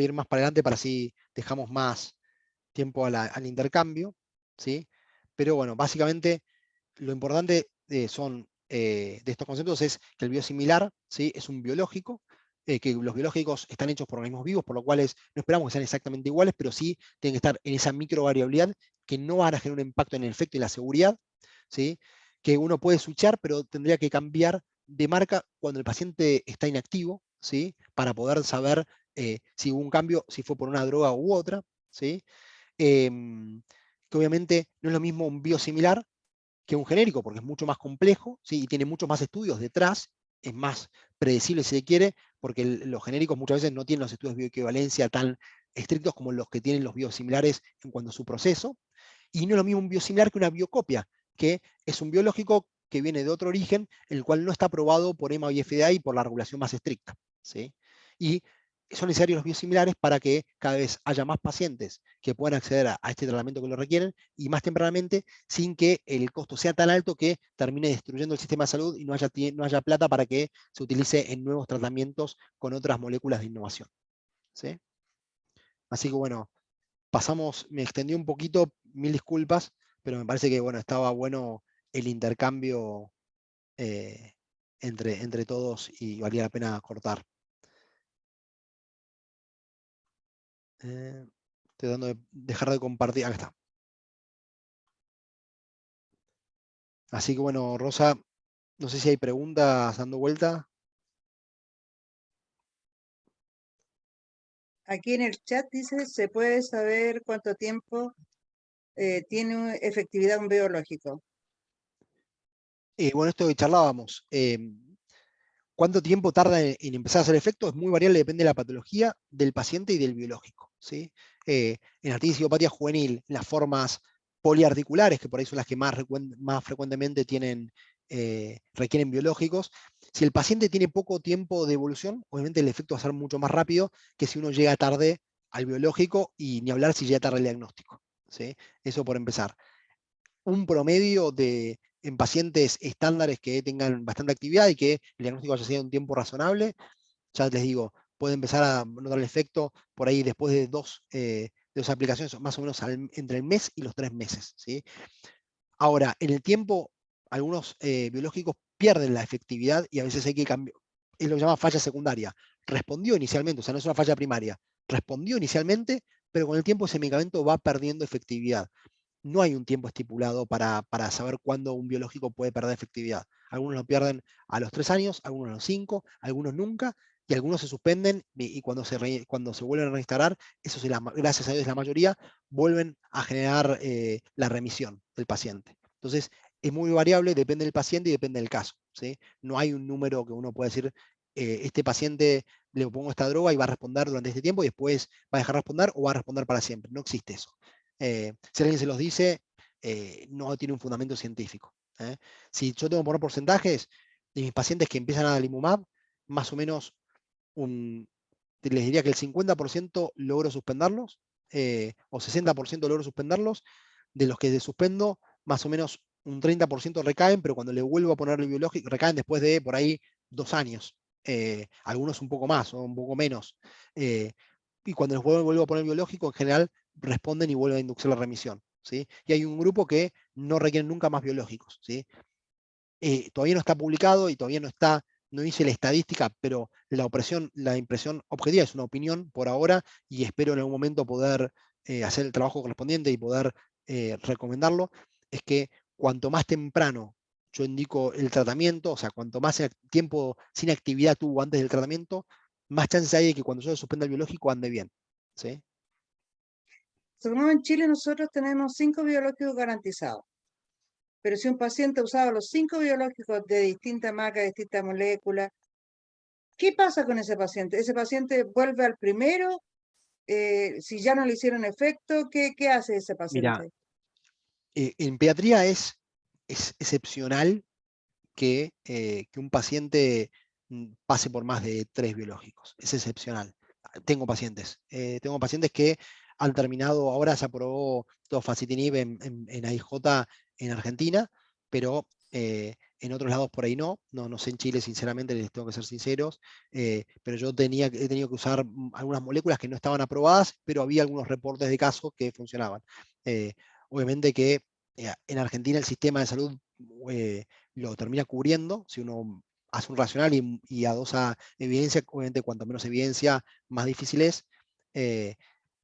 ir más para adelante para así dejamos más tiempo al intercambio, ¿sí? Pero bueno, básicamente lo importante de estos conceptos es que el biosimilar, ¿sí? Es un biológico, que los biológicos están hechos por organismos vivos, por lo cual no esperamos que sean exactamente iguales, pero sí tienen que estar en esa microvariabilidad que no van a generar un impacto en el efecto y la seguridad, ¿sí? Que uno puede switchar, pero tendría que cambiar de marca cuando el paciente está inactivo, ¿sí? Para poder saber si hubo un cambio, si fue por una droga u otra, ¿sí? Que obviamente no es lo mismo un biosimilar que un genérico, porque es mucho más complejo, ¿sí? Y tiene muchos más estudios detrás, es más predecible si se quiere, porque los genéricos muchas veces no tienen los estudios de bioequivalencia tan estrictos como los que tienen los biosimilares en cuanto a su proceso, y no es lo mismo un biosimilar que una biocopia, que es un biológico que viene de otro origen, el cual no está aprobado por EMA y FDA y por la regulación más estricta, ¿sí? Y son necesarios los biosimilares para que cada vez haya más pacientes que puedan acceder a este tratamiento que lo requieren y más tempranamente, sin que el costo sea tan alto que termine destruyendo el sistema de salud y no haya plata para que se utilice en nuevos tratamientos con otras moléculas de innovación, ¿sí? Así que bueno, me extendí un poquito, mil disculpas, pero me parece que bueno, estaba bueno el intercambio eh, entre todos y valía la pena cortar. Estoy dando de dejar de compartir. Acá está. Así que bueno, Rosa, no sé si hay preguntas dando vuelta. Aquí en el chat dice, ¿se puede saber cuánto tiempo tiene efectividad un biológico? Bueno, esto que charlábamos, ¿cuánto tiempo tarda en empezar a hacer efecto? Es muy variable, depende de la patología, del paciente y del biológico, ¿sí? En artritis y idiopatía juvenil, las formas poliarticulares, que por ahí son las que más frecuentemente requieren biológicos, si el paciente tiene poco tiempo de evolución, obviamente el efecto va a ser mucho más rápido que si uno llega tarde al biológico y ni hablar si llega tarde al diagnóstico, ¿sí? Eso por empezar. Un promedio en pacientes estándares que tengan bastante actividad y que el diagnóstico haya sido en un tiempo razonable, ya les digo, puede empezar a notar el efecto por ahí después de dos aplicaciones, más o menos entre el mes y los 3 meses, ¿sí? Ahora, en el tiempo, algunos biológicos pierden la efectividad y a veces hay que cambiar, es lo que se llama falla secundaria. Respondió inicialmente, o sea, no es una falla primaria, respondió inicialmente, pero con el tiempo ese medicamento va perdiendo efectividad. No hay un tiempo estipulado para saber cuándo un biológico puede perder efectividad. Algunos lo pierden a los 3 años, algunos a los 5, algunos nunca, y algunos se suspenden y cuando se vuelven a reinstalar, eso gracias a Dios la mayoría, vuelven a generar la remisión del paciente. Entonces, es muy variable, depende del paciente y depende del caso, ¿sí? No hay un número que uno pueda decir, este paciente le pongo esta droga y va a responder durante este tiempo y después va a dejar de responder o va a responder para siempre. No existe eso. Si alguien se los dice, no tiene un fundamento científico. Si yo tengo que poner porcentajes de mis pacientes que empiezan a adalimumab, más o menos un les diría que el 50% logro suspenderlos, o 60% logro suspenderlos. De los que suspendo, más o menos un 30% recaen, pero cuando le vuelvo a poner el biológico, recaen después de por ahí 2 años. Algunos un poco más o un poco menos. Y cuando les vuelvo a poner el biológico, en general responden y vuelven a inducir la remisión. ¿Sí? Y hay un grupo que no requieren nunca más biológicos. ¿Sí? Todavía no está publicado y todavía no hice la estadística, pero la impresión objetiva es una opinión por ahora y espero en algún momento poder hacer el trabajo correspondiente y poder recomendarlo, es que cuanto más temprano yo indico el tratamiento, o sea, cuanto más tiempo sin actividad tuvo antes del tratamiento, más chances hay de que cuando yo suspenda el biológico ande bien. ¿Sí? Supongamos en Chile nosotros tenemos 5 biológicos garantizados, pero si un paciente ha usado los 5 biológicos de distinta marca, de distintas moléculas, ¿qué pasa con ese paciente? ¿Ese paciente vuelve al primero? Si ya no le hicieron efecto, ¿qué hace ese Mira, paciente? en pediatría es excepcional que un paciente pase por más de 3 biológicos. Es excepcional. Tengo pacientes que han terminado, ahora se aprobó tofacitinib en AIJ en Argentina, pero en otros lados por ahí no sé en Chile, sinceramente, les tengo que ser sinceros, pero yo he tenido que usar algunas moléculas que no estaban aprobadas, pero había algunos reportes de casos que funcionaban. Obviamente que en Argentina el sistema de salud lo termina cubriendo, si uno hace un racional y adosa evidencia, obviamente cuanto menos evidencia, más difícil es. Eh,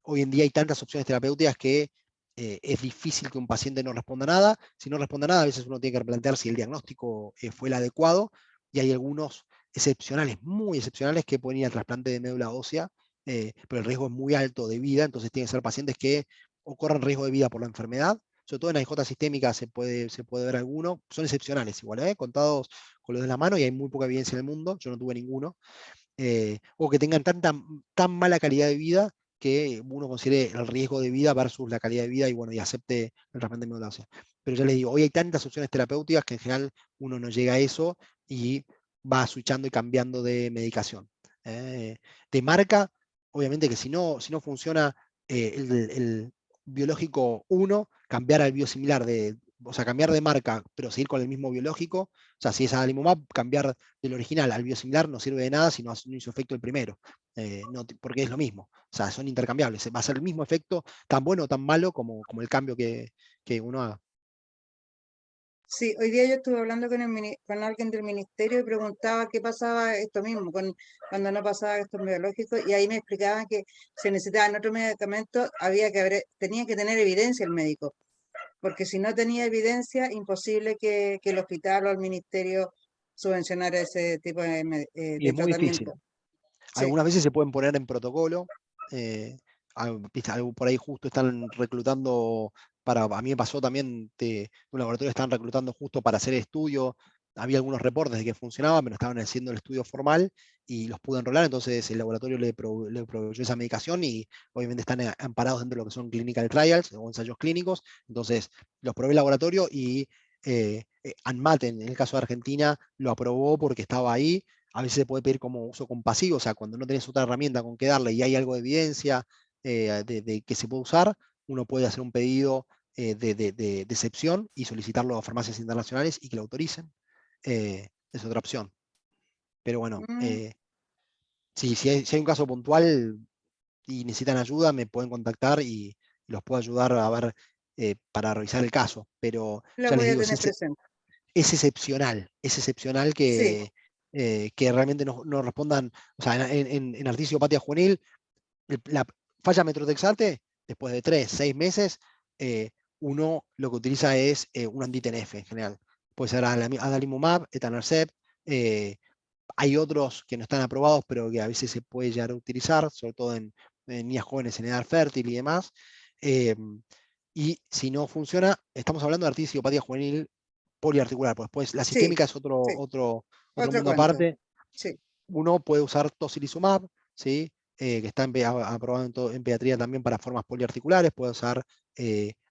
Hoy en día hay tantas opciones terapéuticas que es difícil que un paciente no responda nada. Si no responde nada, a veces uno tiene que replantear si el diagnóstico fue el adecuado, y hay algunos excepcionales, muy excepcionales, que pueden ir al trasplante de médula ósea, pero el riesgo es muy alto de vida, entonces tienen que ser pacientes que o corran riesgo de vida por la enfermedad, sobre todo en AIJ sistémica se puede ver alguno, son excepcionales igual, contados con los de la mano, y hay muy poca evidencia en el mundo, yo no tuve ninguno, o que tengan tan mala calidad de vida que uno considere el riesgo de vida versus la calidad de vida y bueno, y acepte el trasplante de médula ósea. Pero ya les digo, hoy hay tantas opciones terapéuticas que en general uno no llega a eso y va switchando y cambiando de medicación. De marca, obviamente que si no funciona el biológico 1, cambiar al biosimilar o sea, cambiar de marca, pero seguir con el mismo biológico. O sea, si es adalimumab, cambiar del original al biosimilar no sirve de nada si no hizo efecto el primero, porque es lo mismo. O sea, son intercambiables. Va a ser el mismo efecto, tan bueno o tan malo como el cambio que uno haga. Sí, hoy día yo estuve hablando con alguien del ministerio y preguntaba qué pasaba esto mismo, cuando no pasaba estos biológicos, y ahí me explicaban que se necesitaban otro medicamento, tenía que tener evidencia el médico, porque si no tenía evidencia, imposible que el hospital o el ministerio subvencionara ese tipo Y de es muy difícil. tratamiento. Sí, Algunas veces se pueden poner en protocolo. Por ahí justo están reclutando, a mí me pasó también, de un laboratorio están reclutando justo para hacer estudio. Había algunos reportes de que funcionaba, pero estaban haciendo el estudio formal y los pude enrolar, entonces el laboratorio le proveyó esa medicación y obviamente están amparados dentro de lo que son clinical trials o ensayos clínicos. Entonces los probé el laboratorio y ANMAT, en el caso de Argentina, lo aprobó porque estaba ahí. A veces se puede pedir como uso compasivo, o sea, cuando no tenés otra herramienta con que darle y hay algo de evidencia de que se puede usar, uno puede hacer un pedido de excepción y solicitarlo a farmacias internacionales y que lo autoricen. Es otra opción. Pero bueno, mm, si hay un caso puntual y necesitan ayuda, me pueden contactar y los puedo ayudar a ver para revisar el caso. Pero la ya les voy a digo, tener presente. es excepcional Sí, que realmente no respondan. O sea, en artritiopatía juvenil, la falla metrotexate, después de 3, 6 meses, uno lo que utiliza es un anti-TNF en general. Puede ser adalimumab, etanercept. Hay otros que no están aprobados, pero que a veces se puede llegar a utilizar, sobre todo en niñas jóvenes en edad fértil y demás. Eh, y si no funciona, estamos hablando de artritiopatía juvenil poliarticular, pues después la sí, sistémica es otro, sí, otro otro mundo cuento. aparte. Sí. Uno puede usar tocilizumab, ¿sí? Que está aprobado en pediatría también para formas poliarticulares, puede usar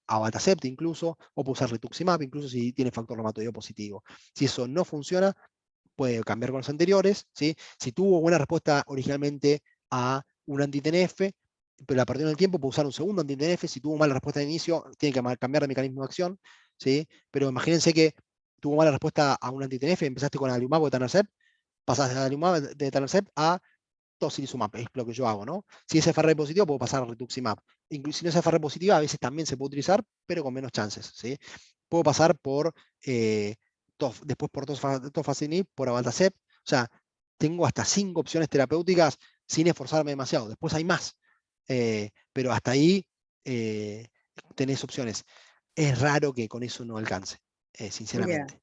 abatacept incluso, o puede usar rituximab, incluso si tiene factor reumatoideo positivo. Si eso no funciona, puede cambiar con los anteriores, ¿sí? Si tuvo buena respuesta originalmente a un anti-TNF, pero a partir del tiempo puede usar un segundo anti-TNF. Si tuvo mala respuesta de inicio, tiene que cambiar de mecanismo de acción, ¿sí? Pero imagínense que tuvo mala respuesta a un anti-TNF, empezaste con adalimumab o etanercept, pasás de adalimumab de etanercept a tocilizumab, es lo que yo hago, ¿no? Si es FR positivo, puedo pasar a rituximab. Incluso si no es FR positiva, a veces también se puede utilizar, pero con menos chances, ¿sí? Puedo pasar por, después por tofacitinib, por abatacept, o sea, tengo hasta 5 opciones terapéuticas sin esforzarme demasiado. Después hay más, pero hasta ahí tenés opciones. Es raro que con eso no alcance, Ya, sinceramente.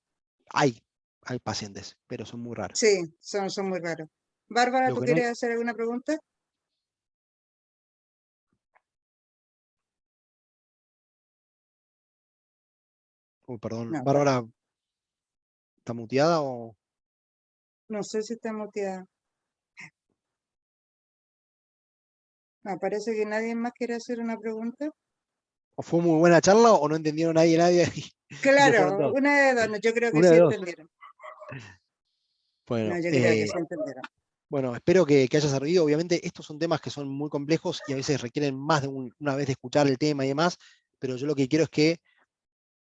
Hay, hay pacientes, pero son muy raros. sí, son muy raros. Bárbara, Lo ¿tú que no hay, quieres hacer alguna pregunta? perdón, No, Bárbara, ¿está muteada o no sé si está muteada. No, parece que nadie más quiere hacer una pregunta. fue muy buena charla o no entendieron nadie y se fueron Claro, todos? una de dos, no, yo creo que Una sí de dos. entendieron. No, Bueno, yo creo que sí entendieron. bueno, espero que haya servido. Obviamente, estos son temas que son muy complejos y a veces requieren más de una vez de escuchar el tema y demás, pero yo lo que quiero es que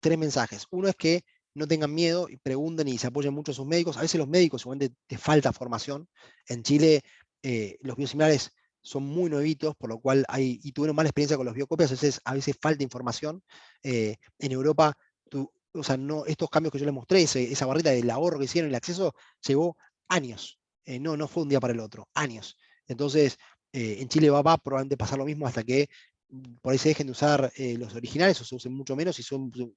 3 mensajes. Uno es que no tengan miedo y pregunten y se apoyen mucho a sus médicos. A veces los médicos, seguramente te falta formación. En Chile, los biosimilares son muy nuevitos, por lo cual y tuvieron mala experiencia con los biocopias, a veces falta información. En Europa, o sea, no, estos cambios que yo les mostré, esa barrita del ahorro que hicieron, el acceso, llevó años. No fue un día para el otro, años. Entonces, en Chile va a probablemente pasar lo mismo hasta que por ahí se dejen de usar los originales o se usen mucho menos y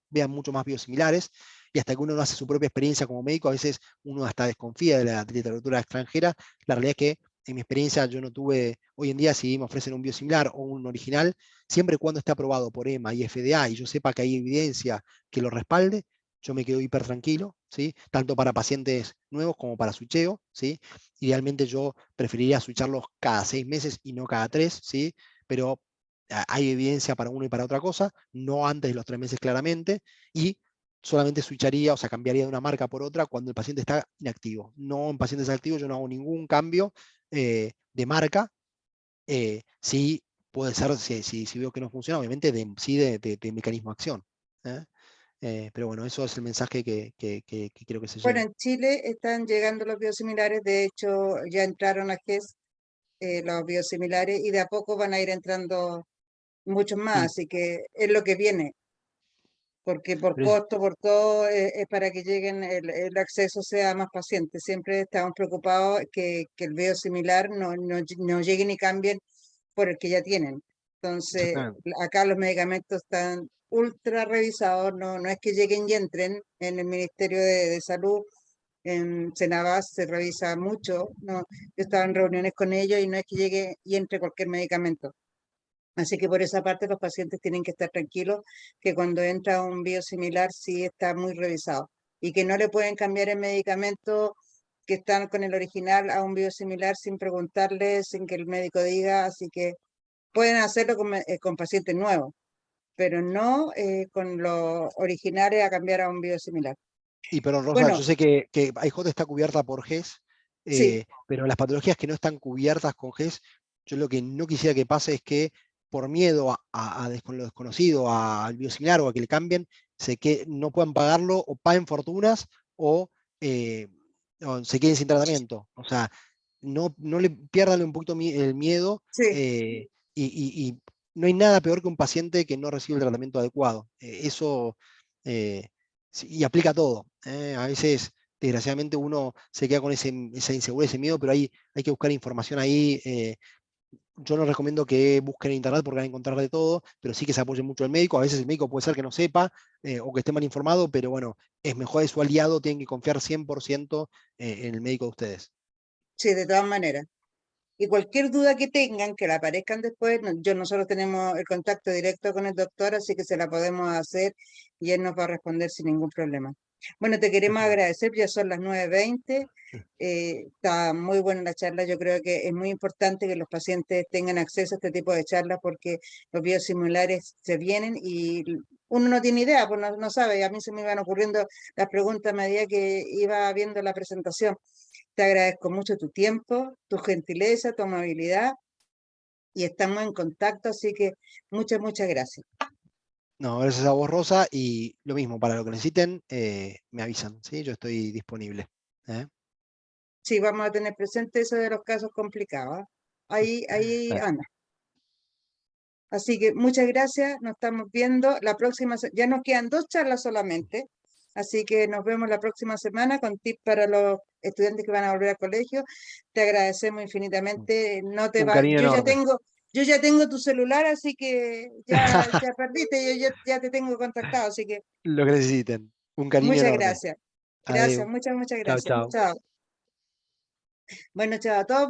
vean mucho más biosimilares. Y hasta que uno no hace su propia experiencia como médico, a veces uno hasta desconfía de la literatura extranjera. La realidad es que en mi experiencia yo no tuve, hoy en día si me ofrecen un biosimilar o un original, siempre y cuando esté aprobado por EMA y FDA y yo sepa que hay evidencia que lo respalde, yo me quedo hiper tranquilo, ¿sí? Tanto para pacientes nuevos como para switcheo, ¿sí? Idealmente yo preferiría switcharlos cada 6 meses y no cada 3, ¿sí? Pero hay evidencia para uno y para otra cosa, no antes de los 3 meses claramente, y solamente switcharía, o sea, cambiaría de una marca por otra cuando el paciente está inactivo. No en pacientes activos yo no hago ningún cambio de marca, sí puede ser, si veo que no funciona, obviamente sí de mecanismo de acción. ¿eh? Pero bueno, eso es el mensaje que quiero que se Bueno, lleven. en Chile están llegando los biosimilares, de hecho ya entraron a GES los biosimilares y de a poco van a ir entrando muchos más, Y, así que es lo que viene, porque por pero es- costo, por todo, es para que lleguen, el acceso sea a más pacientes. Siempre estamos preocupados que el biosimilar no lleguen y cambien por el que ya tienen. Entonces, exactamente. acá los medicamentos están ultra revisados, no es que lleguen y entren en el Ministerio de Salud. En Senabas se revisa mucho, ¿no? Yo estaba en reuniones con ellos y no es que llegue y entre cualquier medicamento. Así que por esa parte los pacientes tienen que estar tranquilos que cuando entra un biosimilar sí está muy revisado y que no le pueden cambiar el medicamento que están con el original a un biosimilar sin preguntarle, sin que el médico diga, así que pueden hacerlo con pacientes nuevos, pero no con los originales a cambiar a un biosimilar. Pero Rosa, Bueno, yo sé que AIJ está cubierta por GES, sí, pero las patologías que no están cubiertas con GES, yo lo que no quisiera que pase es que por miedo lo desconocido, al biosimilar o a que le cambien, que no puedan pagarlo o paguen fortunas o, eh, o se queden sin tratamiento. O sea, no le pierdan un poquito el miedo sí, y no hay nada peor que un paciente que no recibe el tratamiento adecuado. Eso eh, sí, y aplica a todo. A veces, desgraciadamente, uno se queda con esa inseguridad, ese miedo, pero hay que buscar información ahí. Yo no recomiendo que busquen en internet porque van a encontrar de todo, pero sí que se apoye mucho el médico. A veces el médico puede ser que no sepa o que esté mal informado, pero bueno, es mejor de su aliado, tienen que confiar 100% en el médico de ustedes. sí, de todas maneras. Y cualquier duda que tengan, que la aparezcan después, nosotros tenemos el contacto directo con el doctor, así que se la podemos hacer y él nos va a responder sin ningún problema. Bueno, te queremos Excelente. agradecer, ya son las 9:20, está muy buena la charla, yo creo que es muy importante que los pacientes tengan acceso a este tipo de charlas porque los biosimilares se vienen y uno no tiene idea, pues no sabe, a mí se me iban ocurriendo las preguntas a medida que iba viendo la presentación. Te agradezco mucho tu tiempo, tu gentileza, tu amabilidad y estamos en contacto, así que muchas gracias. No, gracias a vos, Rosa, y lo mismo, para lo que necesiten, me avisan, ¿sí? Yo estoy disponible. ¿Eh? Sí, vamos a tener presente eso de los casos complicados. Ahí Dale. anda. Así que muchas gracias, nos estamos viendo la próxima, ya nos quedan 2 charlas solamente, así que nos vemos la próxima semana con tips para los estudiantes que van a volver al colegio. Te agradecemos infinitamente, no te Un va, cariño enorme. yo ya tengo tu celular, así que ya perdiste, yo ya te tengo contactado, así que Lo que necesiten. Un cariño muchas enorme. gracias. Gracias, Adeu. muchas Chao, gracias. chao. Chao. Bueno, chao a todos.